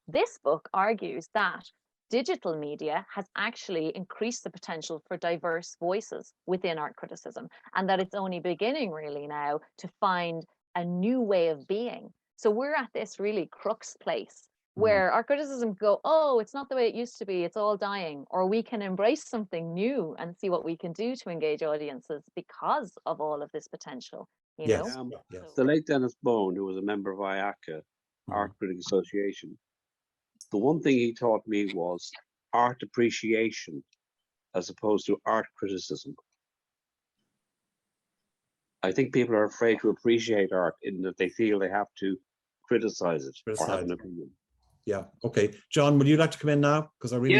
This book argues that digital media has actually increased the potential for diverse voices within art criticism, and that it's only beginning really now to find a new way of being. So we're at this really crux place where art criticism go, oh, it's not the way it used to be, it's all dying, or we can embrace something new and see what we can do to engage audiences because of all of this potential. You know? The late Dennis Bone, who was a member of IACA, Art Critic Association, the one thing he taught me was art appreciation as opposed to art criticism. I think people are afraid to appreciate art in that they feel they have to criticize it or have an opinion. Yeah. Okay. John, would you like to come in now? Because I really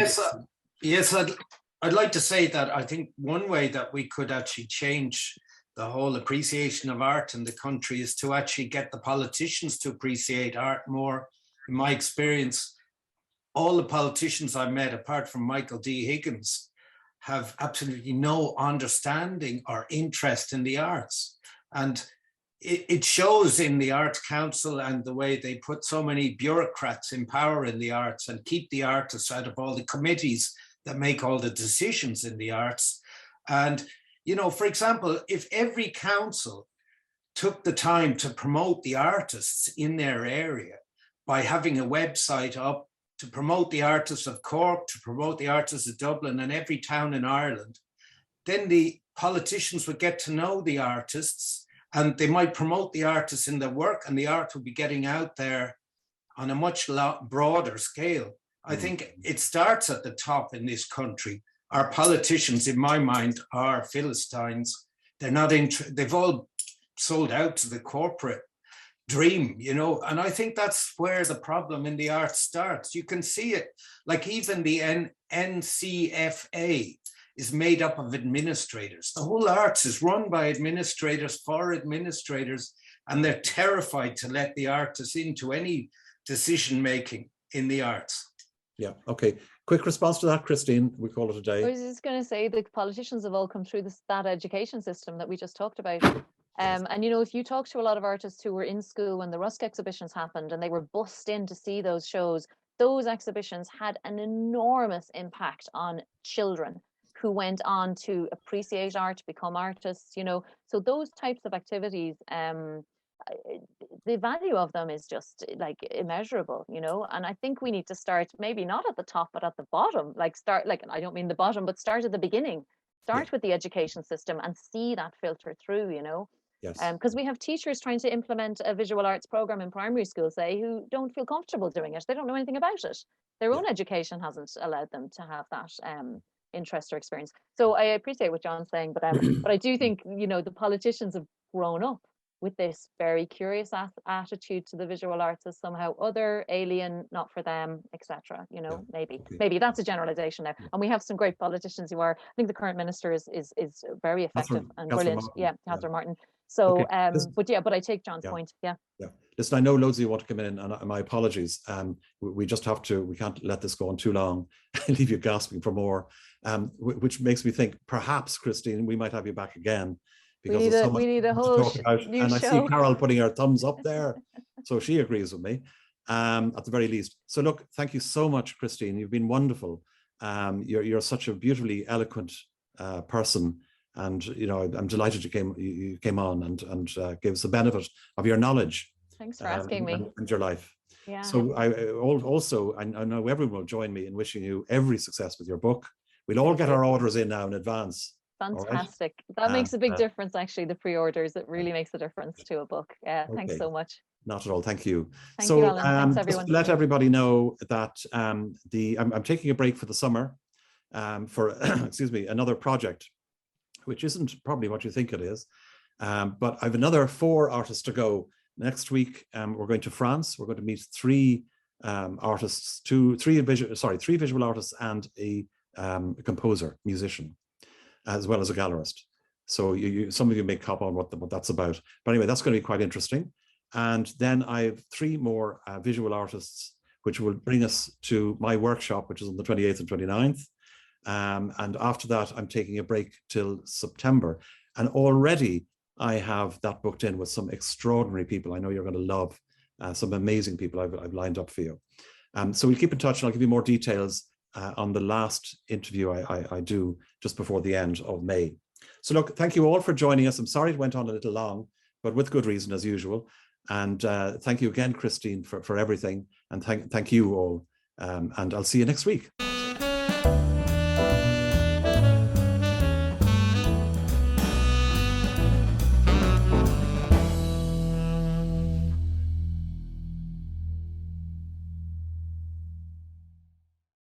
yes, I'd like to say that I think one way that we could actually change the whole appreciation of art in the country is to actually get the politicians to appreciate art more. In my experience, all the politicians I met, apart from Michael D. Higgins, have absolutely no understanding or interest in the arts. And it shows in the Arts Council and the way they put so many bureaucrats in power in the arts and keep the artists out of all the committees that make all the decisions in the arts. And, you know, for example, if every council took the time to promote the artists in their area by having a website up to promote the artists of Cork, to promote the artists of Dublin and every town in Ireland, then the politicians would get to know the artists and they might promote the artists in their work, and the art would be getting out there on a much broader scale. I think it starts at the top in this country. Our politicians, in my mind, are Philistines. They're not they've all sold out to the corporate dream, you know, and I think that's where the problem in the arts starts. You can see it, like even the NCFA is made up of administrators. The whole arts is run by administrators for administrators, and they're terrified to let the artists into any decision-making in the arts. Yeah, okay. Quick response to that, Cristín, we call it a day. I was just going to say the politicians have all come through that education system that we just talked about. And, you know, if you talk to a lot of artists who were in school when the Rusk exhibitions happened and they were bussed in to see those shows, those exhibitions had an enormous impact on children who went on to appreciate art, become artists, you know. So those types of activities the value of them is just like immeasurable, you know. And I think we need to start maybe not at the top, but at the bottom. Like start, like, I don't mean the bottom, but start at the beginning. Start with the education system and see that filter through, you know. Yes. Because we have teachers trying to implement a visual arts program in primary school, say, who don't feel comfortable doing it. They don't know anything about it. Their own education hasn't allowed them to have that interest or experience. So I appreciate what John's saying, but I do think, you know, the politicians have grown up with this very curious attitude to the visual arts as somehow other, alien, not for them, etc. You know, maybe that's a generalization now. And we have some great politicians who are. I think the current minister is very effective and brilliant. Catherine Martin. So, but I take John's point. Yeah. Listen, I know loads of you want to come in, and my apologies. We just have to. We can't let this go on too long and leave you gasping for more. Which makes me think, perhaps, Cristín, we might have you back again. Because we need a whole new and show. I see Carol putting her thumbs up there, so she agrees with me, at the very least. So look, thank you so much, Cristín. You've been wonderful. You're such a beautifully eloquent person, and you know, I'm delighted you came on and gave us the benefit of your knowledge. Thanks for asking me. And your life. Yeah. So I know everyone will join me in wishing you every success with your book. We'll all get our orders in now in advance. Fantastic. Right? That makes a big difference, actually, the pre-orders. It really makes a difference to a book. Thanks so much. Not at all. Thank you. Thank you, Alan. Thanks, everyone. Just to let everybody know that I'm taking a break for the summer for, excuse me, another project, which isn't probably what you think it is. But I have another 4 artists to go. Next week, we're going to France. We're going to meet 3 artists, 3 visual artists and a composer, musician, as well as a gallerist. So some of you may cop on what that's about. But anyway, that's going to be quite interesting. And then I have 3 more visual artists, which will bring us to my workshop, which is on the 28th and 29th. And after that, I'm taking a break till September. And already I have that booked in with some extraordinary people. I know you're going to love some amazing people I've lined up for you. So we'll keep in touch, and I'll give you more details on the last interview I do just before the end of May. So look, thank you all for joining us. I'm sorry it went on a little long, but with good reason as usual. And thank you again, Cristín, for everything. And thank you all. And I'll see you next week.